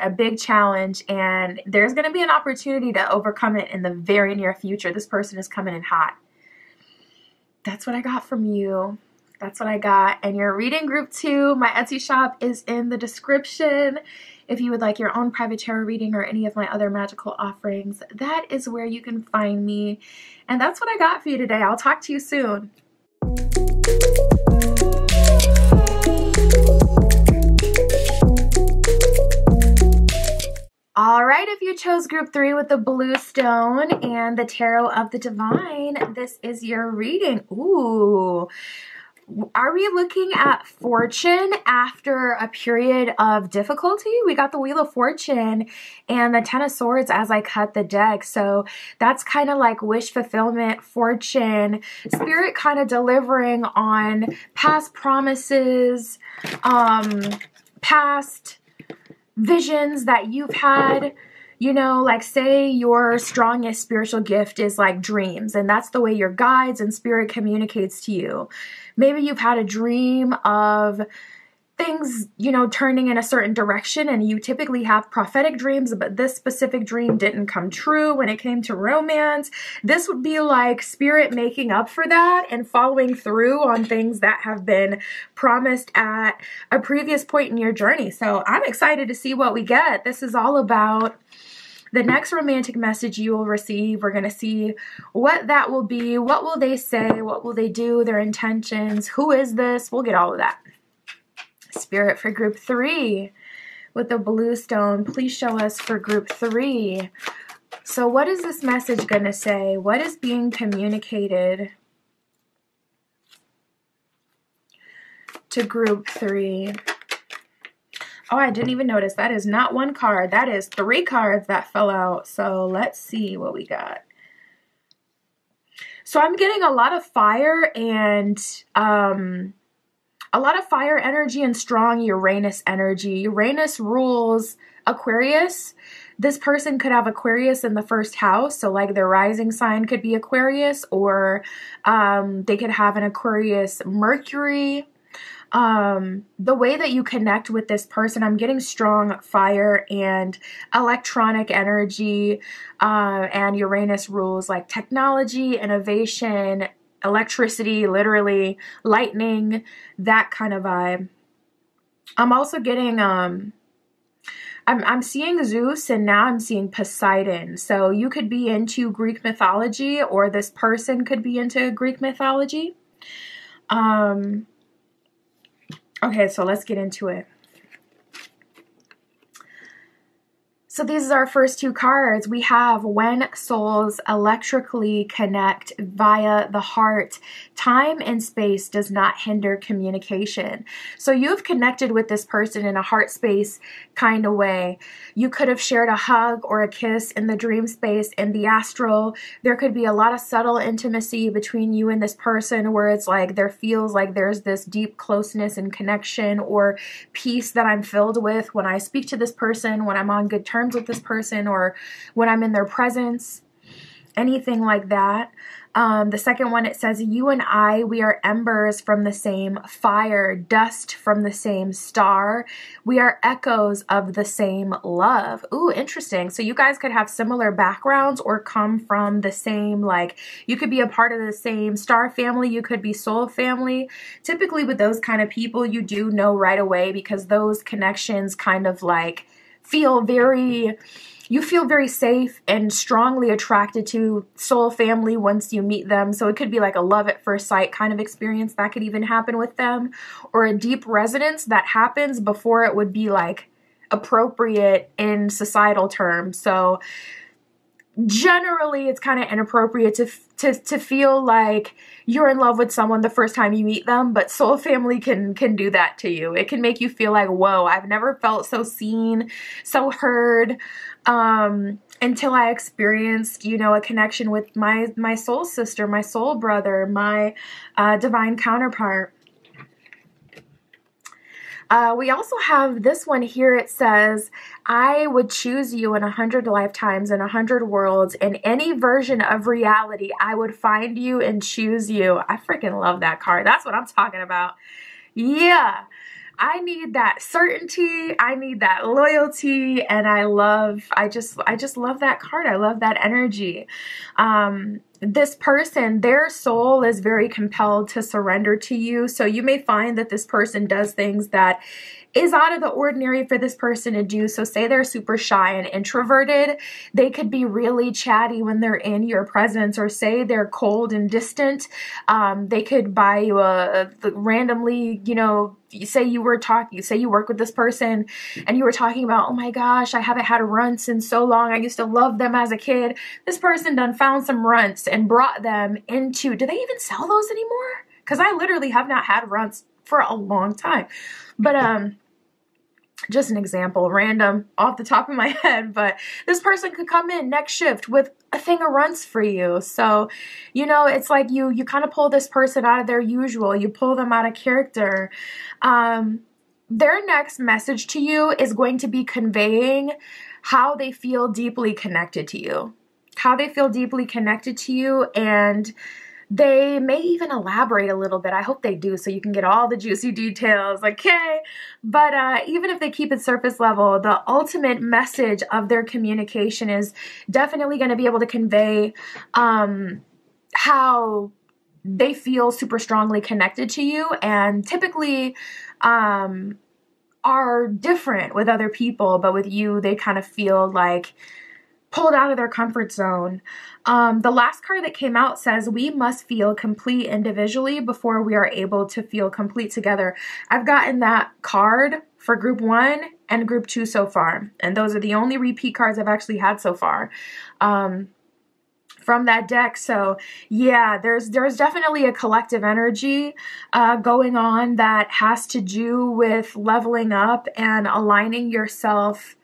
A big challenge. And there's going to be an opportunity to overcome it in the very near future. This person is coming in hot. That's what I got from you. That's what I got. And your reading, Group 2, my Etsy shop is in the description. If you would like your own private tarot reading or any of my other magical offerings, that is where you can find me. And that's what I got for you today. I'll talk to you soon. All right, if you chose Group 3 with the blue stone and the Tarot of the Divine, this is your reading. Ooh. Are we looking at fortune after a period of difficulty? We got the Wheel of Fortune and the Ten of Swords as I cut the deck. So that's kind of like wish fulfillment, fortune, Spirit kind of delivering on past promises, past visions that you've had. You know, like say your strongest spiritual gift is like dreams, and that's the way your guides and spirit communicates to you. Maybe you've had a dream of things, you know, turning in a certain direction, and you typically have prophetic dreams, but this specific dream didn't come true when it came to romance. This would be like spirit making up for that and following through on things that have been promised at a previous point in your journey. So I'm excited to see what we get. This is all about the next romantic message you will receive. We're going to see what that will be. What will they say? What will they do? Their intentions. Who is this? We'll get all of that. Spirit for group 3 with the blue stone, please show us for group 3. So what is this message going to say? What is being communicated to group 3? Oh, I didn't even notice. That is not one card. That is 3 cards that fell out. So let's see what we got. So I'm getting a lot of fire and a lot of fire energy and strong Uranus energy. Uranus rules Aquarius. This person could have Aquarius in the first house. So like their rising sign could be Aquarius, or they could have an Aquarius Mercury. The way that you connect with this person, I'm getting strong fire and electronic energy, and Uranus rules like technology, innovation, electricity, literally lightning, that kind of vibe. I'm also getting, I'm seeing Zeus, and now I'm seeing Poseidon. So you could be into Greek mythology, or this person could be into Greek mythology. Okay, so let's get into it. So these are our first 2 cards. We have when souls electrically connect via the heart, time and space does not hinder communication. So you've connected with this person in a heart space kind of way. You could have shared a hug or a kiss in the dream space. In the astral, there could be a lot of subtle intimacy between you and this person, where it's like there feels like there's this deep closeness and connection or peace that I'm filled with when I speak to this person, when I'm on good terms with this person, or when I'm in their presence, anything like that. The second one, it says, you and I, we are embers from the same fire, dust from the same star. We are echoes of the same love. Ooh, interesting. So you guys could have similar backgrounds or come from the same, like you could be a part of the same star family. You could be soul family. Typically with those kind of people, you do know right away, because those connections kind of like you feel very safe and strongly attracted to soul family once you meet them. So it could be like a love at first sight kind of experience that could even happen with them, or a deep resonance that happens before it would be like appropriate in societal terms. So generally it's kind of inappropriate to feel like you're in love with someone the first time you meet them, but soul family can do that to you. It can make you feel like, whoa, I've never felt so seen, so heard, until I experienced, you know, a connection with my soul sister, my soul brother, my divine counterpart. We also have this one here. It says, I would choose you in 100 lifetimes, in 100 worlds, in any version of reality. I would find you and choose you. I freaking love that card. That's what I'm talking about. Yeah. I need that certainty. I need that loyalty. And I just love that card. I love that energy. This person, their soul is very compelled to surrender to you. So you may find that this person does things that is out of the ordinary for this person to do. So say they're super shy and introverted, they could be really chatty when they're in your presence, or say they're cold and distant. They could buy you randomly, you know, you say you work with this person and you were talking about, oh my gosh, I haven't had runts in so long. I used to love them as a kid. This person done found some runts and brought them into, do they even sell those anymore? Because I literally have not had runts for a long time. But just an example, random off the top of my head, but this person could come in next shift with a thing of runts for you. So, you know, it's like you kind of pull this person out of their usual, you pull them out of character. Their next message to you is going to be conveying how they feel deeply connected to you. How they feel deeply connected to you, and they may even elaborate a little bit. I hope they do, so you can get all the juicy details, okay? But even if they keep it surface level, the ultimate message of their communication is definitely going to be able to convey how they feel super strongly connected to you, and typically are different with other people, but with you, they kind of feel like pulled out of their comfort zone. The last card that came out says we must feel complete individually before we are able to feel complete together. I've gotten that card for group 1 and group 2 so far, and those are the only repeat cards I've actually had so far from that deck. So yeah, there's definitely a collective energy going on that has to do with leveling up and aligning yourself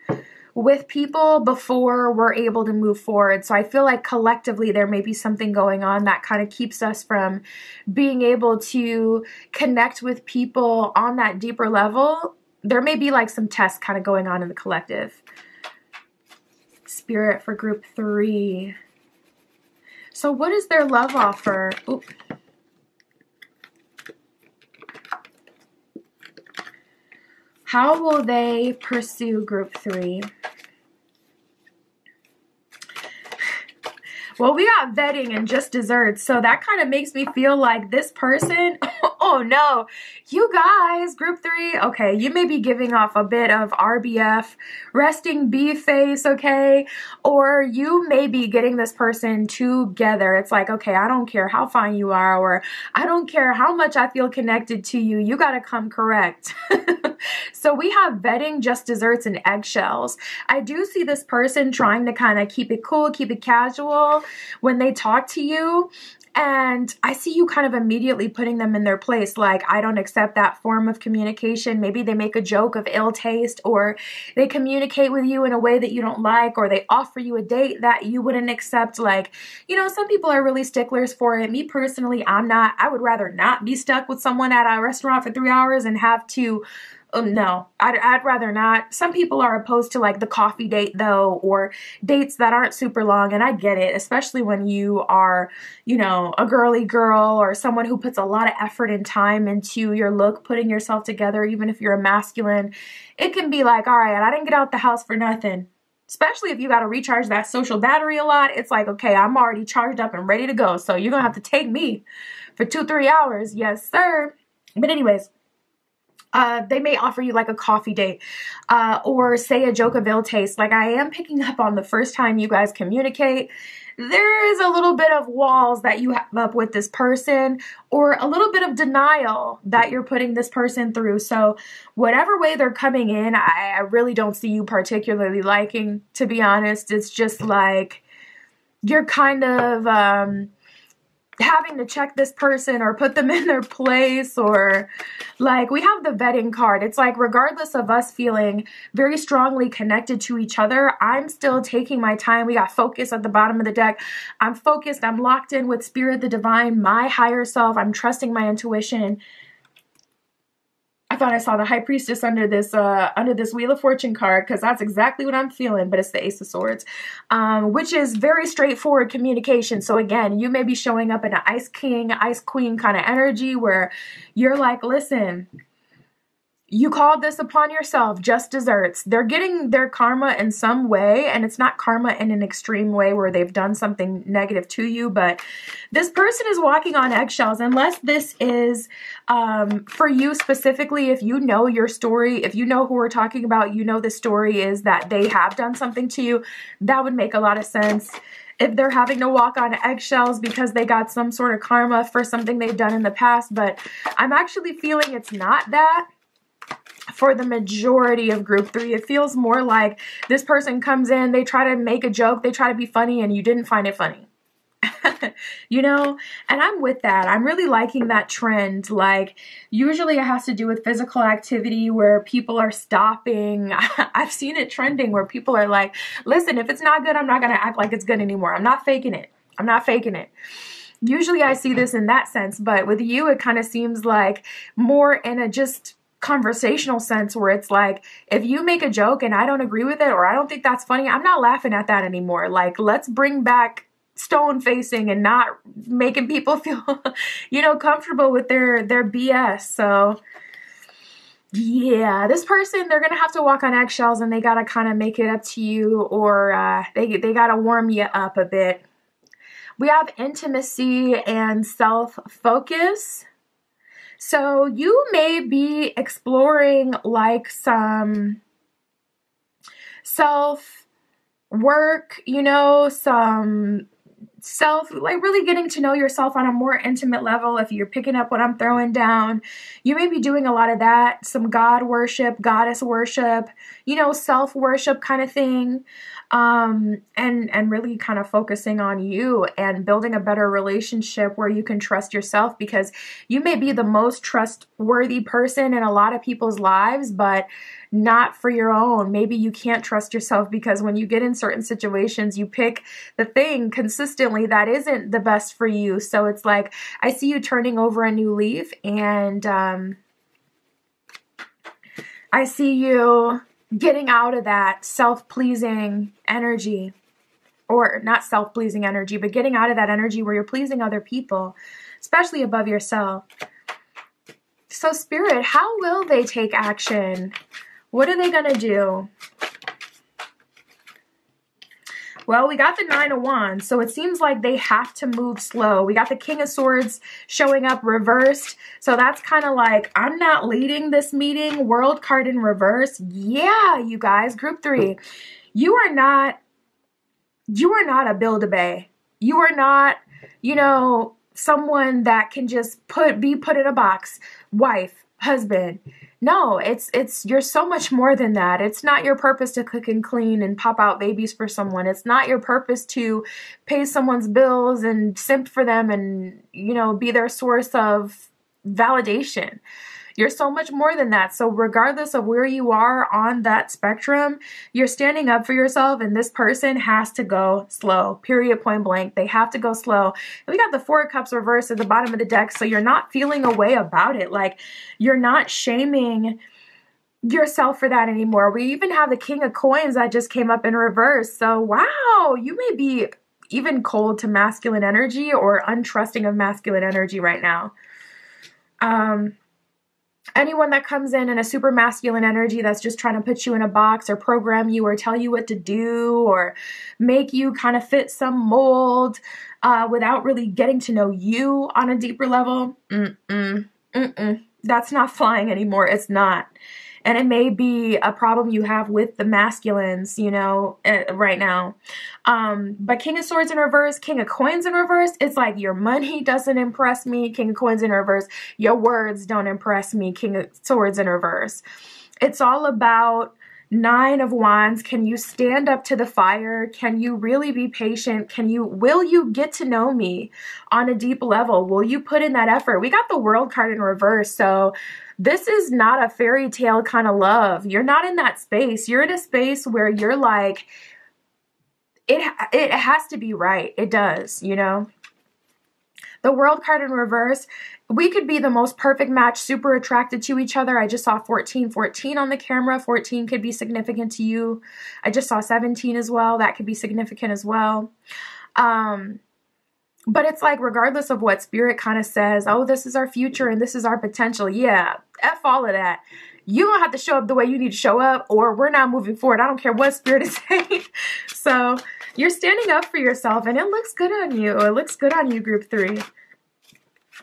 with people before we're able to move forward. So I feel like collectively there may be something going on that kind of keeps us from being able to connect with people on that deeper level. There may be like some tests kind of going on in the collective. Spirit for group 3. So what is their love offer? Ooh. How will they pursue group 3? Well, we got vetting and just desserts, so that kind of makes me feel like this person, oh no, you guys, group 3, okay, you may be giving off a bit of RBF, resting bee face, okay, or you may be getting this person together. It's like, okay, I don't care how fine you are, or I don't care how much I feel connected to you, you gotta come correct. So we have vetting, just desserts, and eggshells. I do see this person trying to kind of keep it cool, keep it casual when they talk to you. And I see you kind of immediately putting them in their place. Like, I don't accept that form of communication. Maybe they make a joke of ill taste, or they communicate with you in a way that you don't like, or they offer you a date that you wouldn't accept. Like, you know, some people are really sticklers for it. Me personally, I'm not. I would rather not be stuck with someone at a restaurant for 3 hours and have to no, I'd rather not. Some people are opposed to like the coffee date though, or dates that aren't super long, and I get it, especially when you are, you know, a girly girl or someone who puts a lot of effort and time into your look, putting yourself together, even if you're a masculine. It can be like, all right, I didn't get out the house for nothing. Especially if you got to recharge that social battery a lot. It's like, okay, I'm already charged up and ready to go, so you're gonna have to take me for 2-3 hours. Yes, sir. But anyways, they may offer you like a coffee date or say a joke of ill taste. Like, I am picking up on the first time you guys communicate, there is a little bit of walls that you have up with this person, or a little bit of denial that you're putting this person through. So whatever way they're coming in, I really don't see you particularly liking, to be honest. It's just like you're kind of having to check this person or put them in their place, or like we have the vetting card. It's like, regardless of us feeling very strongly connected to each other, I'm still taking my time. We got focus at the bottom of the deck. I'm focused. I'm locked in with spirit, the divine, my higher self. I'm trusting my intuition. I thought I saw the High Priestess under this Wheel of Fortune card, because that's exactly what I'm feeling, but it's the Ace of Swords, which is very straightforward communication. So again, you may be showing up in an Ice King, Ice Queen kind of energy where you're like, listen, you called this upon yourself, just desserts. They're getting their karma in some way, and it's not karma in an extreme way where they've done something negative to you, but this person is walking on eggshells. Unless this is for you specifically, if you know your story, if you know who we're talking about, you know the story is that they have done something to you, that would make a lot of sense. If they're having to walk on eggshells because they got some sort of karma for something they've done in the past, but I'm actually feeling it's not that. For the majority of group 3, it feels more like this person comes in, they try to make a joke, they try to be funny, and you didn't find it funny. You know, and I'm with that. I'm really liking that trend. Like, usually it has to do with physical activity where people are stopping. I've seen it trending where people are like, listen, if it's not good, I'm not going to act like it's good anymore. I'm not faking it. I'm not faking it. Usually I see this in that sense, but with you, it kind of seems like more in a just conversational sense where it's like, if you make a joke and I don't agree with it or I don't think that's funny, I'm not laughing at that anymore. Like, let's bring back stone facing and not making people feel, comfortable with their BS. So yeah, this person, they're going to have to walk on eggshells and they got to kind of make it up to you, or they got to warm you up a bit. We have intimacy and self-focus. So you may be exploring like some self-work, some like really getting to know yourself on a more intimate level. If you're picking up what I'm throwing down, you may be doing a lot of that, some God worship, goddess worship, self-worship kind of thing. And really kind of focusing on you and building a better relationship where you can trust yourself, because you may be the most trustworthy person in a lot of people's lives, but not for your own. Maybe you can't trust yourself because when you get in certain situations, you pick the thing consistently that isn't the best for you. So it's like, I see you turning over a new leaf, and I see you getting out of that self-pleasing energy, or not self-pleasing energy, but getting out of that energy where you're pleasing other people, especially above yourself. So Spirit, how will they take action? What are they going to do? Well, we got the 9 of Wands, so it seems like they have to move slow. We got the King of Swords showing up reversed, so that's kind of like, I'm not leading this meeting. World card in reverse. Yeah, you guys, group 3, you are not a Build-A-Bay. You are not, someone that can just be put in a box. Wife, husband. No, you're so much more than that. It's not your purpose to cook and clean and pop out babies for someone. It's not your purpose to pay someone's bills and simp for them and, be their source of validation. You're so much more than that. So regardless of where you are on that spectrum, you're standing up for yourself, and this person has to go slow, period, point blank. They have to go slow. And we got the 4 of Cups reversed at the bottom of the deck, so you're not feeling a way about it. Like, you're not shaming yourself for that anymore. We even have the King of Coins that just came up in reverse. So wow, you may be even cold to masculine energy or untrusting of masculine energy right now. Anyone that comes in a super masculine energy that's just trying to put you in a box or program you or tell you what to do or make you kind of fit some mold without really getting to know you on a deeper level, that's not flying anymore. It's not. And it may be a problem you have with the masculines, right now. But King of Swords in reverse, King of Coins in reverse, it's like your money doesn't impress me. King of Coins in reverse, your words don't impress me. King of Swords in reverse. It's all about 9 of Wands. Can you stand up to the fire? Can you really be patient? Will you get to know me on a deep level? Will you put in that effort? We got the World card in reverse. So this is not a fairy tale kind of love. You're not in that space. You're in a space where you're like, it has to be right. It does, The World card in reverse, we could be the most perfect match, super attracted to each other. I just saw 14 on the camera. 14 could be significant to you. I just saw 17 as well. That could be significant as well. But it's like, regardless of what Spirit kind of says, oh, this is our future and this is our potential. Yeah, F all of that. You don't have to show up the way you need to show up, or we're not moving forward. I don't care what Spirit is saying. So you're standing up for yourself, and it looks good on you. It looks good on you, group 3.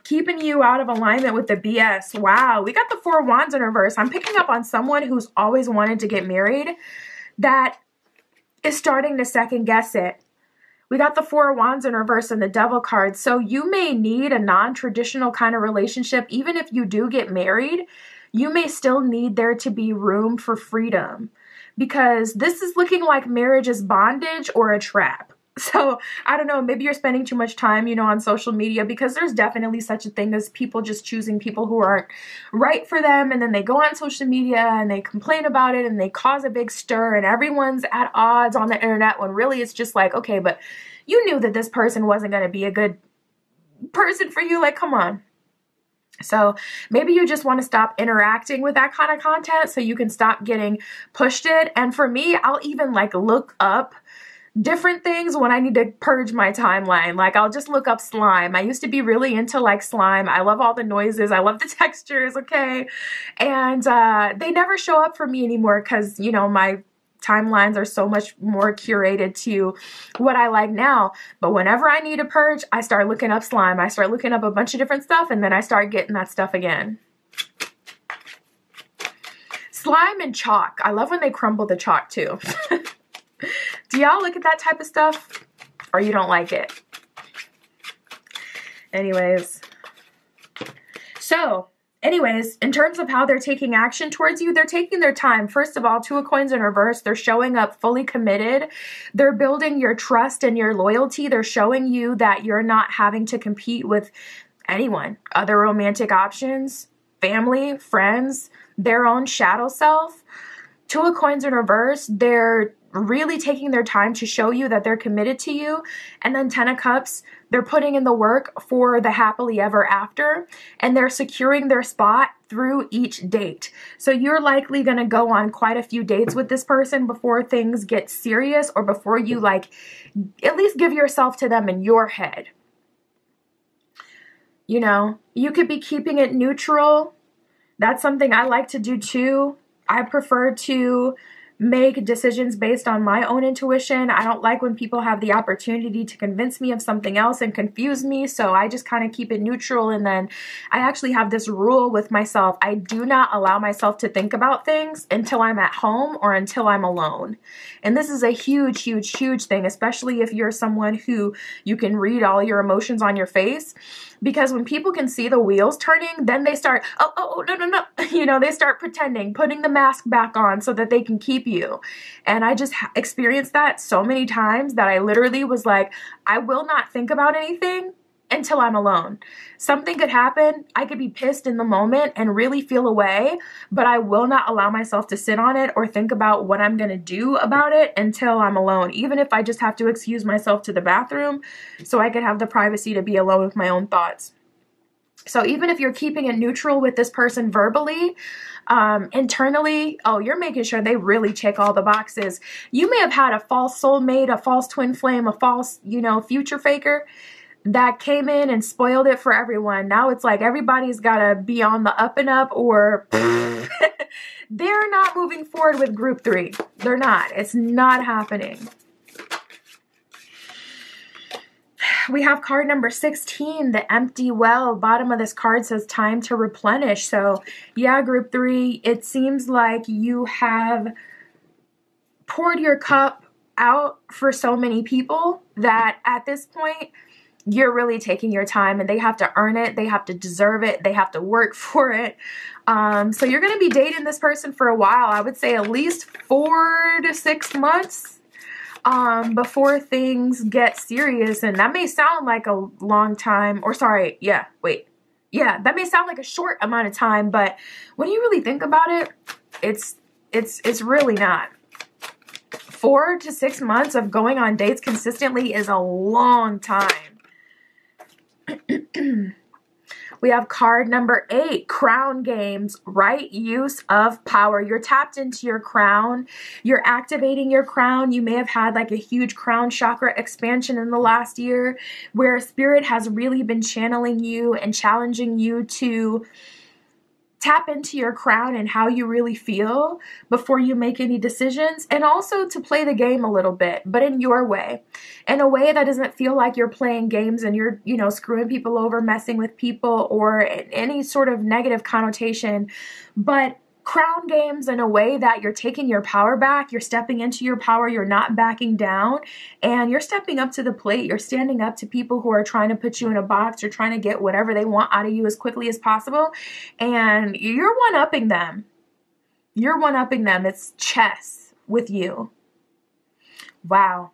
Keeping you out of alignment with the BS. Wow, we got the 4 of Wands in reverse. I'm picking up on someone who's always wanted to get married that is starting to second guess it. We got the 4 of Wands in reverse and the Devil card. So you may need a non-traditional kind of relationship. Even if you do get married, you may still need there to be room for freedom, because this is looking like marriage is bondage or a trap. So I don't know, maybe you're spending too much time, on social media, because there's definitely such a thing as people just choosing people who aren't right for them. And then they go on social media and they complain about it and they cause a big stir and everyone's at odds on the internet, when really it's just like, okay, but you knew that this person wasn't going to be a good person for you. Like, come on. So maybe you just want to stop interacting with that kind of content so you can stop getting pushed it. And for me, I'll even like look up different things when I need to purge my timeline. Like I'll just look up slime. I used to be really into like slime. I love all the noises. I love the textures, okay? And they never show up for me anymore because, you know, my timelines are so much more curated to what I like now. But whenever I need to purge, I start looking up slime. I start looking up a bunch of different stuff, and then I start getting that stuff again. Slime and chalk. I love when they crumble the chalk too. Do y'all look at that type of stuff? Or you don't like it? Anyways. So, in terms of how they're taking action towards you, they're taking their time. First of all, 2 of coins in reverse. They're showing up fully committed. They're building your trust and your loyalty. They're showing you that you're not having to compete with anyone. Other romantic options, family, friends, their own shadow self. 2 of coins in reverse. They're really taking their time to show you that they're committed to you. And then 10 of cups, they're putting in the work for the happily ever after, and they're securing their spot through each date. So you're likely going to go on quite a few dates with this person before things get serious, or before you like at least give yourself to them in your head. You know, you could be keeping it neutral. That's something I like to do too. I prefer to make decisions based on my own intuition. I don't like when people have the opportunity to convince me of something else and confuse me, so I just kind of keep it neutral. And then I actually have this rule with myself. I do not allow myself to think about things until I'm at home or until I'm alone. And this is a huge, huge, huge thing, especially if you're someone who you can read all your emotions on your face. Because when people can see the wheels turning, then they start, oh, no. You know, they start pretending, putting the mask back on so that they can keep you. And I just experienced that so many times that I literally was like, I will not think about anything until I'm alone. Something could happen. I could be pissed in the moment and really feel away, but I will not allow myself to sit on it or think about what I'm going to do about it until I'm alone, even if I just have to excuse myself to the bathroom so I could have the privacy to be alone with my own thoughts. So even if you're keeping it neutral with this person verbally, internally, oh, you're making sure they really check all the boxes. You may have had a false soulmate, a false twin flame, a false, you know, future faker that came in and spoiled it for everyone. Now it's like everybody's got to be on the up and up, or they're not moving forward with group 3. They're not. It's not happening. We have card number 16, the empty well. Bottom of this card says time to replenish. So yeah, group 3, it seems like you have poured your cup out for so many people that at this point, you're really taking your time, and they have to earn it. They have to deserve it. They have to work for it. So you're going to be dating this person for a while. I would say at least 4 to 6 months before things get serious. And that may sound like a long time, or sorry, yeah, that may sound like a short amount of time, but when you really think about it, it's really not. 4 to 6 months of going on dates consistently is a long time. We have card number 8, crown games, right use of power. You're tapped into your crown. You're activating your crown. You may have had like a huge crown chakra expansion in the last year where spirit has really been channeling you and challenging you to tap into your crown and how you really feel before you make any decisions, and also to play the game a little bit, but in your way, in a way that doesn't feel like you're playing games and you're, you know, screwing people over, messing with people, or any sort of negative connotation, but crown games in a way that you're taking your power back, you're stepping into your power, you're not backing down, and you're stepping up to the plate. You're standing up to people who are trying to put you in a box or trying to get whatever they want out of you as quickly as possible, and you're one-upping them. You're one-upping them. It's chess with you. Wow.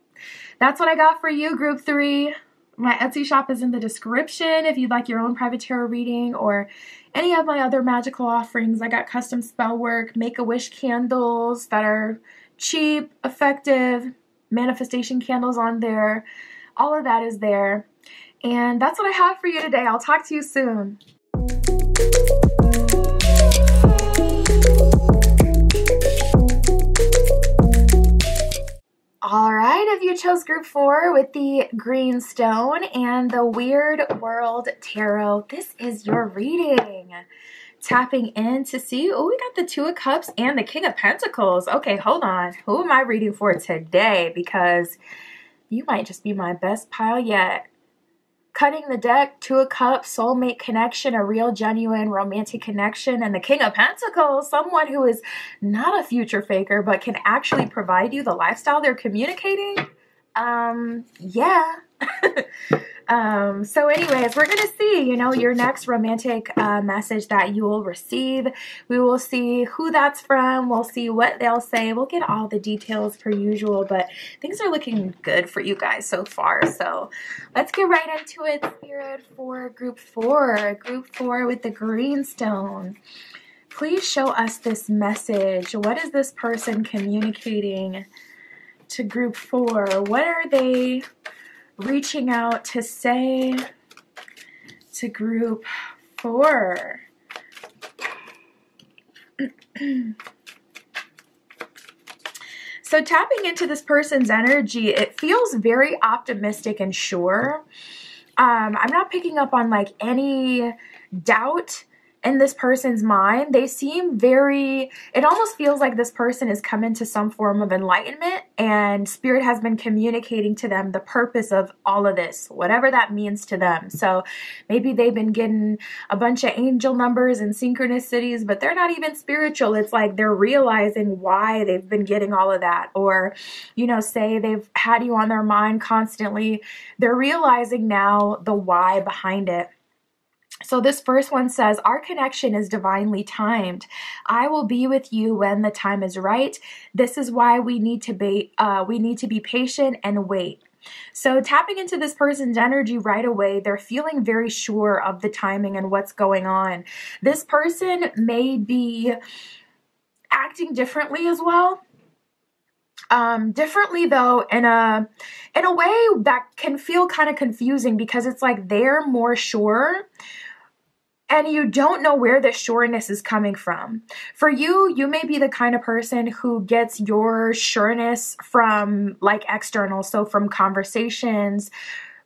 That's what I got for you, group 3. My Etsy shop is in the description if you'd like your own private tarot reading or any of my other magical offerings. I got custom spell work, Make-A-Wish candles that are cheap, effective, manifestation candles on there. All of that is there. And that's what I have for you today. I'll talk to you soon. All right, if you chose group 4 with the green stone and the Weird World Tarot, this is your reading. Tapping in to see, oh, we got the Two of Cups and the King of Pentacles. Okay, hold on. Who am I reading for today? Because you might just be my best pile yet. Cutting the deck, Two of Cups, soulmate connection, a real, genuine, romantic connection, and the King of Pentacles, someone who is not a future faker, but can actually provide you the lifestyle they're communicating. Yeah. So anyways, we're going to see, your next romantic message that you will receive. We will see who that's from. We'll see what they'll say. We'll get all the details per usual, but things are looking good for you guys so far. So let's get right into it, Spirit, for group 4. Group 4 with the green stone. Please show us this message. What is this person communicating to group 4? What are they reaching out to say to group 4? So tapping into this person's energy, it feels very optimistic and sure. I'm not picking up on like any doubt in this person's mind. They seem it almost feels like this person is coming to some form of enlightenment, and Spirit has been communicating to them the purpose of all of this, whatever that means to them. So maybe they've been getting a bunch of angel numbers and synchronicities, but they're not even spiritual. It's like they're realizing why they've been getting all of that. Or, say they've had you on their mind constantly. They're realizing now the why behind it. So this first one says, our connection is divinely timed. I will be with you when the time is right. This is why we need to be patient and wait. So tapping into this person's energy right away, they're feeling very sure of the timing and what's going on. This person may be acting differently as well. Differently though, in a way that can feel kind of confusing, because it's like they're more sure and you don't know where the sureness is coming from. For you, you may be the kind of person who gets your sureness from like external, so from conversations,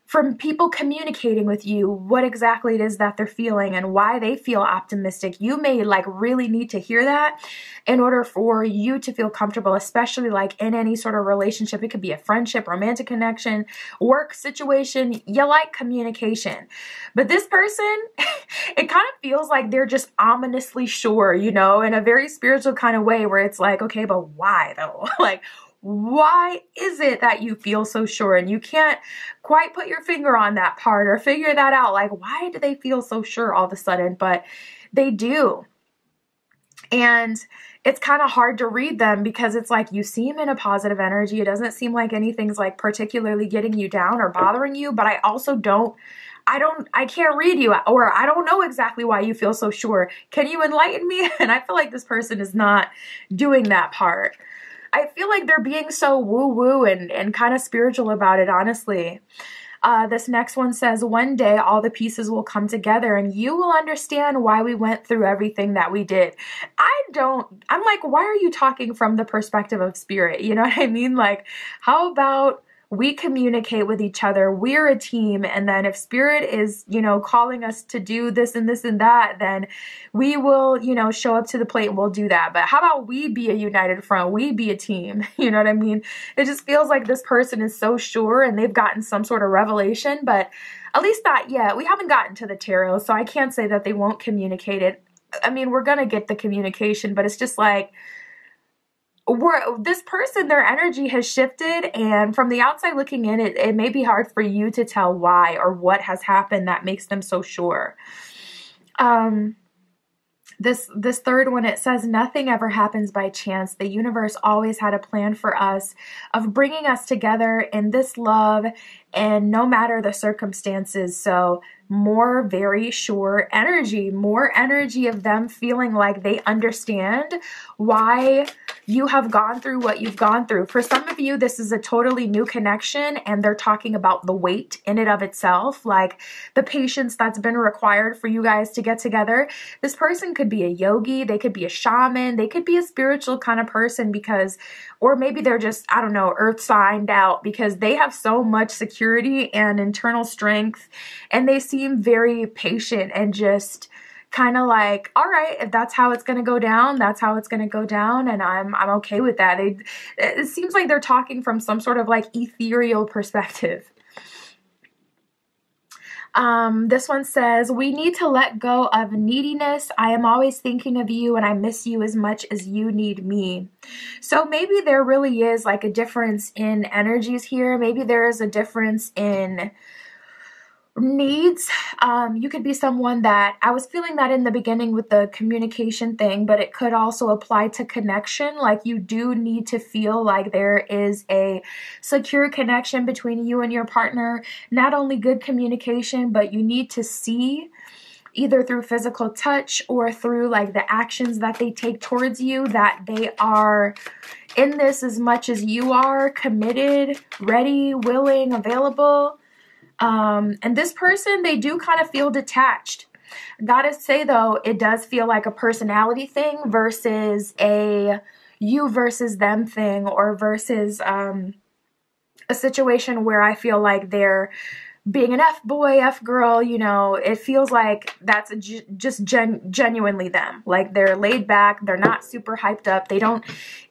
from people communicating with you what exactly it is that they're feeling and why they feel optimistic. You may like really need to hear that in order for you to feel comfortable, especially like in any sort of relationship. It could be a friendship, romantic connection, work situation. You like communication. But this person, it kind of feels like they're just ominously sure, in a very spiritual kind of way, where it's like, okay, but why though? Like, why is it that you feel so sure? And you can't quite put your finger on that part or figure that out. Like, why do they feel so sure all of a sudden? But they do. And it's kind of hard to read them, because it's like you seem in a positive energy. It doesn't seem like anything's like particularly getting you down or bothering you. But I also I can't read you, or I don't know exactly why you feel so sure. Can you enlighten me? And I feel like this person is not doing that part. I feel like they're being so woo-woo and kind of spiritual about it, honestly. This next one says, one day all the pieces will come together and you will understand why we went through everything that we did. I'm like, why are you talking from the perspective of Spirit? You know what I mean? Like, how about we communicate with each other? We're a team. And then if Spirit is, calling us to do this and this and that, then we will, show up to the plate and we'll do that. But how about we be a united front? We be a team. You know what I mean? It just feels like this person is so sure and they've gotten some sort of revelation, but at least not yet. We haven't gotten to the tarot, so I can't say that they won't communicate it. I mean, we're going to get the communication, but it's just like, this person, their energy has shifted, and from the outside looking in, it may be hard for you to tell why or what has happened that makes them so sure. This third one, it says, nothing ever happens by chance. The universe always had a plan for us of bringing us together in this love and no matter the circumstances. So more very sure energy, more energy of them feeling like they understand why you have gone through what you've gone through. For some of you, this is a totally new connection, and they're talking about the wait in and of itself, like the patience that's been required for you guys to get together. This person could be a yogi, they could be a shaman, they could be a spiritual kind of person, because, or maybe they're just, I don't know, earth signed out, because they have so much security and internal strength, and they seem very patient and just kind of like, all right, if that's how it's going to go down, that's how it's going to go down, and I'm okay with that. It seems like they're talking from some sort of like ethereal perspective. This one says, we need to let go of neediness. I am always thinking of you and I miss you as much as you need me. So maybe there really is like a difference in energies here. Maybe there is a difference in needs. You could be someone that, I was feeling that in the beginning with the communication thing, but it could also apply to connection. Like you do need to feel like there is a secure connection between you and your partner, not only good communication, but you need to see either through physical touch or through like the actions that they take towards you, that they are in this as much as you are, committed, ready, willing, available. And this person, they do kind of feel detached. Gotta say though, it does feel like a personality thing versus a you versus them thing, or versus a situation where I feel like they're being an F-boy, F-girl, you know. It feels like that's just genuinely them. Like they're laid back, they're not super hyped up, they don't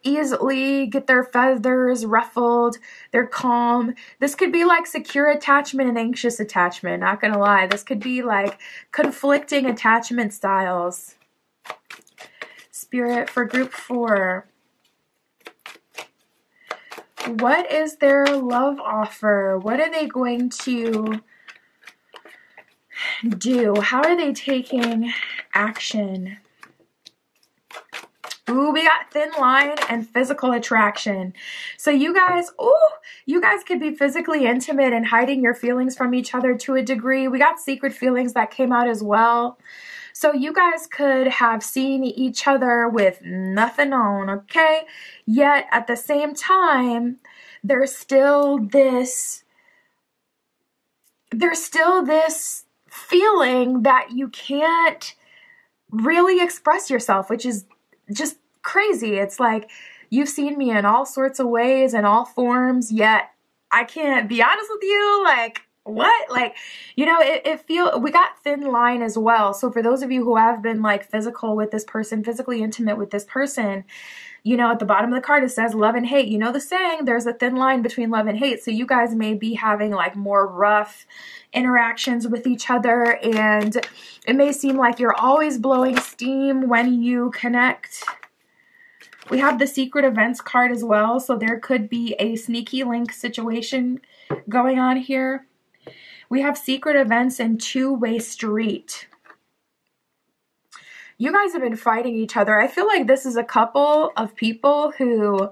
easily get their feathers ruffled, they're calm. This could be like secure attachment and anxious attachment, not gonna lie. This could be like conflicting attachment styles. Spirit, for group 4. What is their love offer? What are they going to do? How are they taking action? Ooh, we got thin line and physical attraction. So you guys, you guys could be physically intimate and hiding your feelings from each other to a degree. We got secret feelings that came out as well. So you guys could have seen each other with nothing on, okay? Yet at the same time, there's still this feeling that you can't really express yourself, which is just crazy. It's like, you've seen me in all sorts of ways and all forms, yet I can't be honest with you. Like, what? Like, you know, we got thin line as well. So for those of you who have been like physical with this person, physically intimate with this person, you know, at the bottom of the card, it says love and hate. You know the saying, there's a thin line between love and hate. So you guys may be having like more rough interactions with each other, and it may seem like you're always blowing steam when you connect. We have the secret events card as well. So there could be a sneaky link situation going on here. We have secret events and two-way street. You guys have been fighting each other. I feel like this is a couple of people who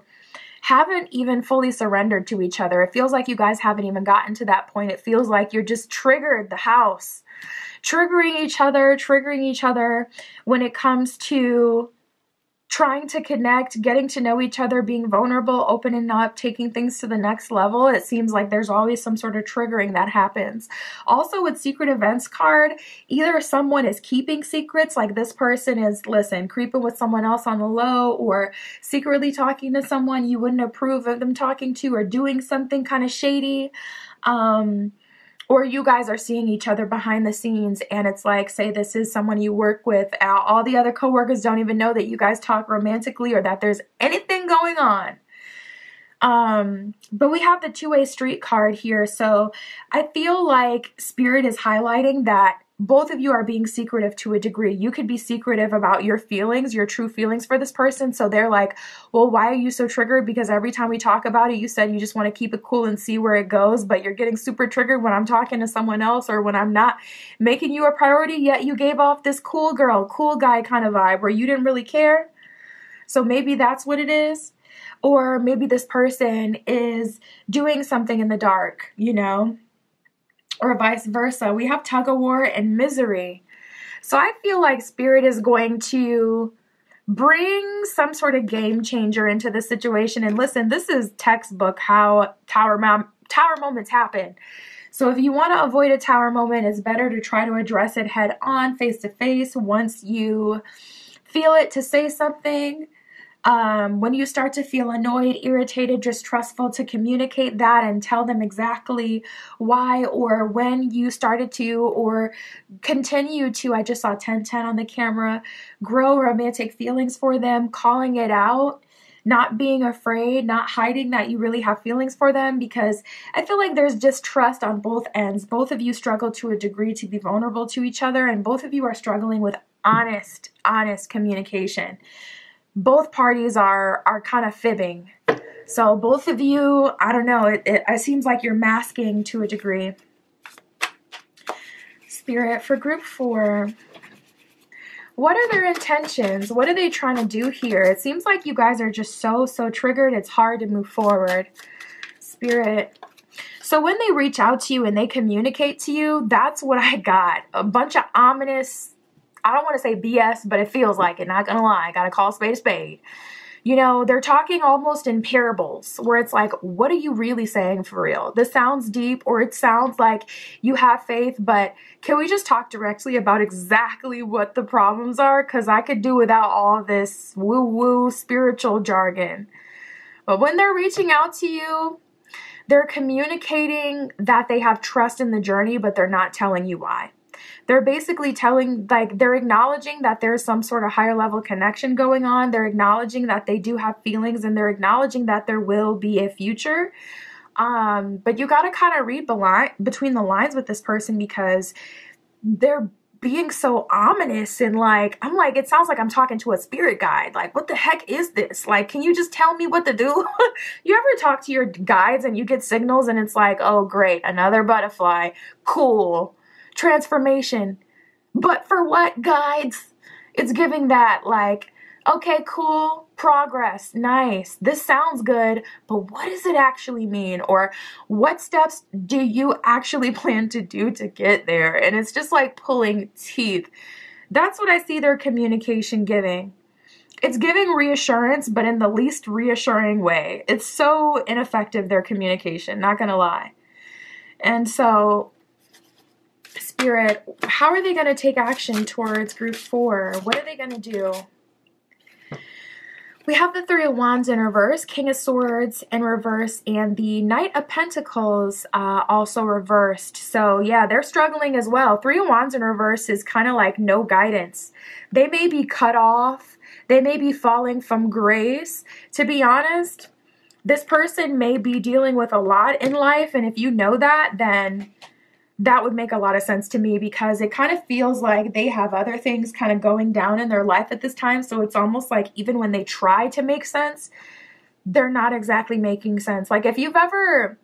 haven't even fully surrendered to each other. It feels like you guys haven't even gotten to that point. It feels like you're just triggered the house, triggering each other when it comes to trying to connect, getting to know each other, being vulnerable, opening up, taking things to the next level. It seems like there's always some sort of triggering that happens. Also with secret events card, either someone is keeping secrets, like this person is, listen, creeping with someone else on the low, or secretly talking to someone you wouldn't approve of them talking to, or doing something kind of shady. Or you guys are seeing each other behind the scenes, and it's like, say this is someone you work with, all the other coworkers don't even know that you guys talk romantically or that there's anything going on. But we have the two-way street card here, so I feel like Spirit is highlighting that both of you are being secretive to a degree. You could be secretive about your feelings, your true feelings for this person. So they're like, well, why are you so triggered? Because every time we talk about it, you said you just want to keep it cool and see where it goes, but you're getting super triggered when I'm talking to someone else or when I'm not making you a priority, yet you gave off this cool girl, cool guy kind of vibe where you didn't really care. So maybe that's what it is. Or maybe this person is doing something in the dark, you know, or vice versa. We have tug of war and misery. So I feel like Spirit is going to bring some sort of game changer into the situation. And listen, this is textbook how tower moments happen. So if you want to avoid a tower moment, it's better to try to address it head on, face to face, once you feel it to say something. When you start to feel annoyed, irritated, distrustful, to communicate that and tell them exactly why or when you started to or continue to, I just saw 1010 on the camera, grow romantic feelings for them, calling it out, not being afraid, not hiding that you really have feelings for them, because I feel like there's distrust on both ends. Both of you struggle to a degree to be vulnerable to each other, and both of you are struggling with honest communication. Both parties are kind of fibbing. So both of you, I don't know, it seems like you're masking to a degree. Spirit, for group 4, what are their intentions? What are they trying to do here? It seems like you guys are just so triggered, it's hard to move forward. Spirit. So when they reach out to you and they communicate to you, that's what I got. A bunch of ominous, I don't want to say BS, but it feels like it, not gonna lie. I gotta call a spade a spade. You know, they're talking almost in parables where it's like, what are you really saying for real? This sounds deep, or it sounds like you have faith, but can we just talk directly about exactly what the problems are? Because I could do without all this woo-woo spiritual jargon. But when they're reaching out to you, they're communicating that they have trust in the journey, but they're not telling you why. They're basically telling, like, they're acknowledging that there's some sort of higher level connection going on. They're acknowledging that they do have feelings, and they're acknowledging that there will be a future. But you got to kind of read between the lines with this person, because they're being so ominous, and like, I'm like, it sounds like I'm talking to a spirit guide. Like, what the heck is this? Like, can you just tell me what to do? You ever talk to your guides and you get signals and it's like, oh great, another butterfly, cool, transformation, but for what, guides? It's giving that, like, okay, cool, progress, nice, this sounds good, but what does it actually mean? Or what steps do you actually plan to do to get there? And it's just like pulling teeth. That's what I see their communication giving. It's giving reassurance, but in the least reassuring way. It's so ineffective, their communication, not gonna lie. And so, Spirit, how are they going to take action towards group 4? What are they going to do? We have the 3 of Wands in reverse, King of Swords in reverse, and the Knight of Pentacles also reversed. So yeah, they're struggling as well. 3 of Wands in reverse is kind of like no guidance. They may be cut off. They may be falling from grace. To be honest, this person may be dealing with a lot in life, and if you know that, then that would make a lot of sense to me, because it kind of feels like they have other things kind of going down in their life at this time. So it's almost like even when they try to make sense, they're not exactly making sense. Like if you've ever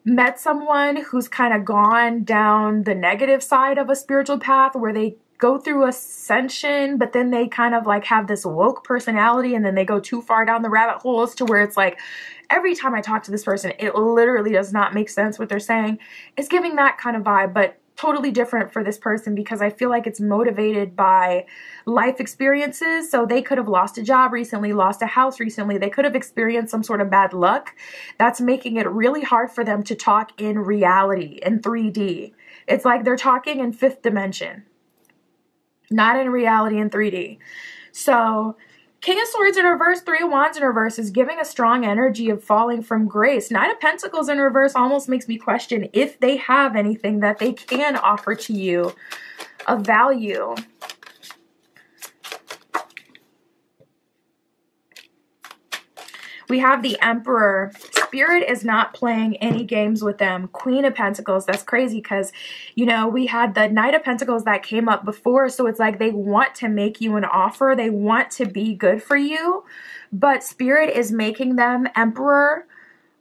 met someone who's kind of gone down the negative side of a spiritual path, where they go through ascension, but then they kind of like have this woke personality, and then they go too far down the rabbit holes to where it's like, every time I talk to this person, it literally does not make sense what they're saying. It's giving that kind of vibe, but totally different for this person, because I feel like it's motivated by life experiences. So they could have lost a job recently, lost a house recently. They could have experienced some sort of bad luck that's making it really hard for them to talk in reality, in 3D. It's like they're talking in 5th dimension, not in reality in 3D. So King of Swords in reverse, 3 of Wands in reverse is giving a strong energy of falling from grace. Knight of Pentacles in reverse almost makes me question if they have anything that they can offer to you of value. We have the Emperor. Spirit is not playing any games with them. Queen of Pentacles. That's crazy, because, you know, we had the Knight of Pentacles that came up before. So it's like they want to make you an offer. They want to be good for you. But Spirit is making them, Emperor,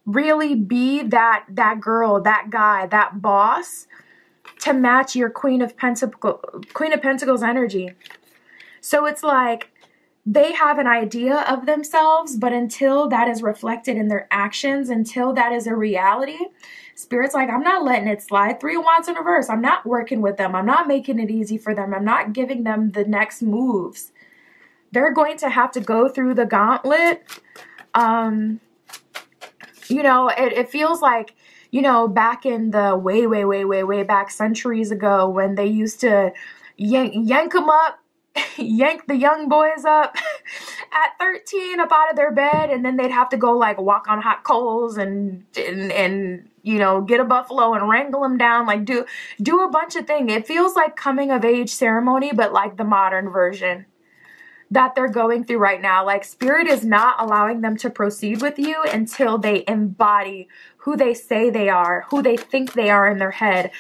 really be that girl, that guy, that boss to match your Queen of Pentacles energy. So it's like they have an idea of themselves, but until that is reflected in their actions, until that is a reality, Spirit's like, I'm not letting it slide. 3 of Wands in reverse. I'm not working with them. I'm not making it easy for them. I'm not giving them the next moves. They're going to have to go through the gauntlet. You know, it feels like, you know, back in the way back centuries ago when they used to yank them up, yank the young boys up at 13 up out of their bed, and then they'd have to go like walk on hot coals and you know, get a buffalo and wrangle them down, like do a bunch of things. It feels like coming of age ceremony, but like the modern version that they're going through right now. Like Spirit is not allowing them to proceed with you until they embody who they say they are, who they think they are in their head.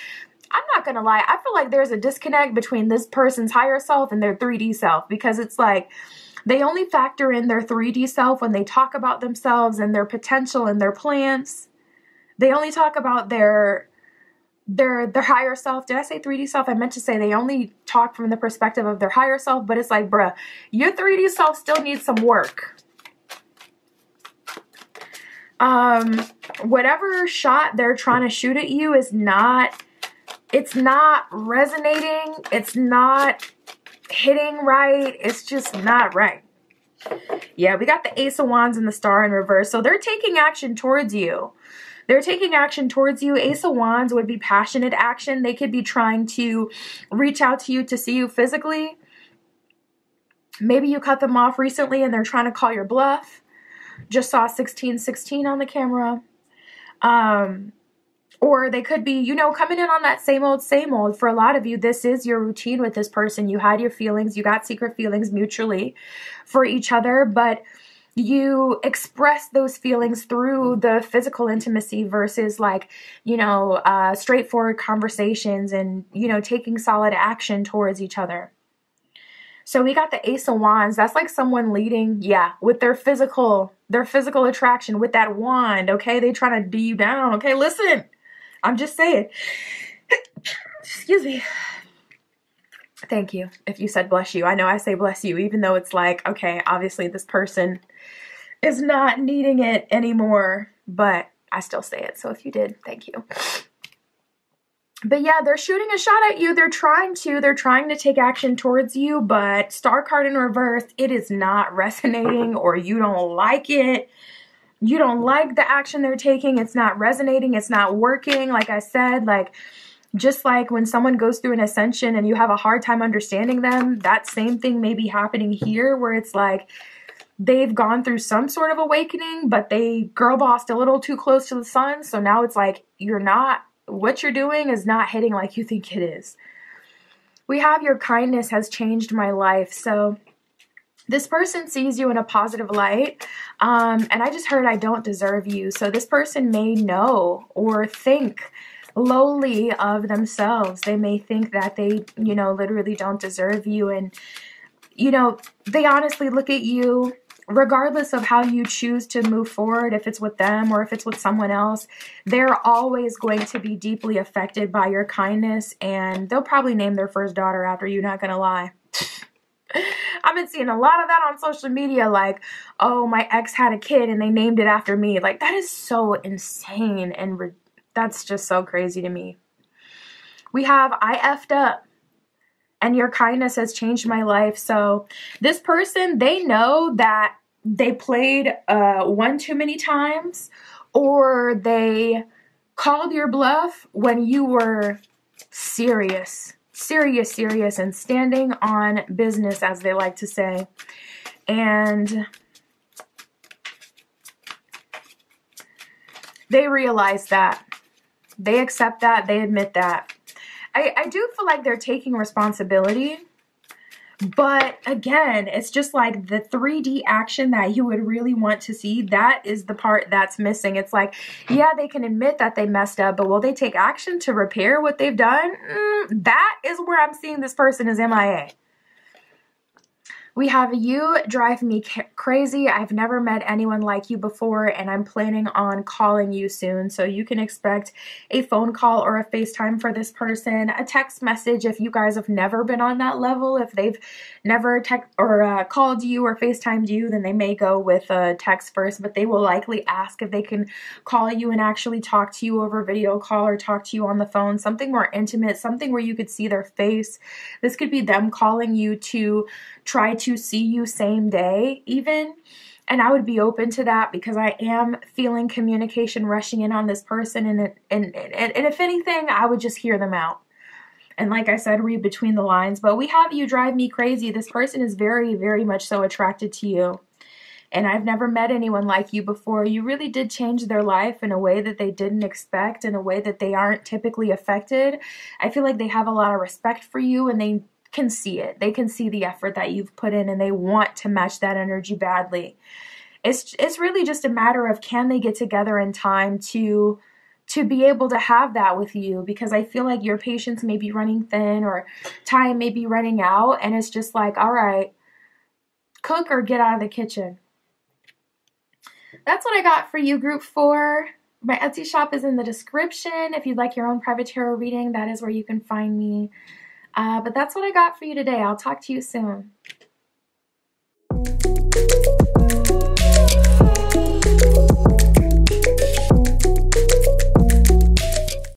I'm not gonna lie, I feel like there's a disconnect between this person's higher self and their 3D self, because it's like they only factor in their 3D self when they talk about themselves and their potential and their plans. They only talk about their higher self. Did I say 3D self? I meant to say they only talk from the perspective of their higher self, but it's like, bruh, your 3D self still needs some work. Whatever shot they're trying to shoot at you is not, it's not resonating. It's not hitting right. It's just not right. Yeah, we got the Ace of Wands and the Star in reverse. So they're taking action towards you. They're taking action towards you. Ace of Wands would be passionate action. They could be trying to reach out to you to see you physically. Maybe you cut them off recently and they're trying to call your bluff. Just saw 1616 on the camera. Or they could be, you know, coming in on that same old, same old. For a lot of you, this is your routine with this person. You had your feelings. You got secret feelings mutually for each other, but you express those feelings through the physical intimacy versus like, you know, straightforward conversations and, you know, taking solid action towards each other. So we got the Ace of Wands. That's like someone leading, yeah, with their physical attraction with that wand, okay? They trying to do you down, okay? Listen, I'm just saying. Excuse me. Thank you if you said bless you. I know I say bless you, even though it's like, okay, obviously this person is not needing it anymore, but I still say it. So if you did, thank you. But yeah, they're shooting a shot at you. They're trying to take action towards you, but Star card in reverse, it is not resonating, or you don't like it. You don't like the action they're taking. It's not resonating. It's not working. Like I said, like, just like when someone goes through an ascension and you have a hard time understanding them, that same thing may be happening here, where it's like they've gone through some sort of awakening, but they girl bossed a little too close to the sun. So now it's like what you're doing is not hitting like you think it is. We have your kindness has changed my life. So this person sees you in a positive light. And I just heard I don't deserve you. So this person may know or think lowly of themselves. They may think that they, you know, literally don't deserve you. And, you know, they honestly look at you, regardless of how you choose to move forward, if it's with them or if it's with someone else, they're always going to be deeply affected by your kindness. And they'll probably name their first daughter after you, not gonna lie. I've been seeing a lot of that on social media, like, oh, my ex had a kid and they named it after me. Like, that is so insane, and that's just so crazy to me. We have, I effed up and your kindness has changed my life. So this person, they know that they played one too many times, or they called your bluff when you were serious and standing on business, as they like to say. And they realize that. They accept that. They admit that. I do feel like they're taking responsibility. But again, it's just like the 3D action that you would really want to see. That is the part that's missing. It's like, yeah, they can admit that they messed up, but will they take action to repair what they've done? That is where I'm seeing this person is MIA. We have you drive me crazy. I've never met anyone like you before, and I'm planning on calling you soon. So you can expect a phone call or a FaceTime for this person, a text message if you guys have never been on that level. If they've never called you or FaceTimed you, then they may go with a text first, but they will likely ask if they can call you and actually talk to you over video call or talk to you on the phone, something more intimate, something where you could see their face. This could be them calling you to try to see you same day even. And I would be open to that because I am feeling communication rushing in on this person. And if anything, I would just hear them out. And like I said, read between the lines. But we have you drive me crazy. This person is very, very much so attracted to you. And I've never met anyone like you before. You really did change their life in a way that they didn't expect, in a way that they aren't typically affected. I feel like they have a lot of respect for you, and they can see it. They can see the effort that you've put in, and they want to match that energy badly. It's really just a matter of, can they get together in time to be able to have that with you, because I feel like your patience may be running thin or time may be running out, and it's just like, all right, cook or get out of the kitchen. That's what I got for you, Group 4. My Etsy shop is in the description. If you'd like your own private tarot reading, that is where you can find me. But that's what I got for you today. I'll talk to you soon.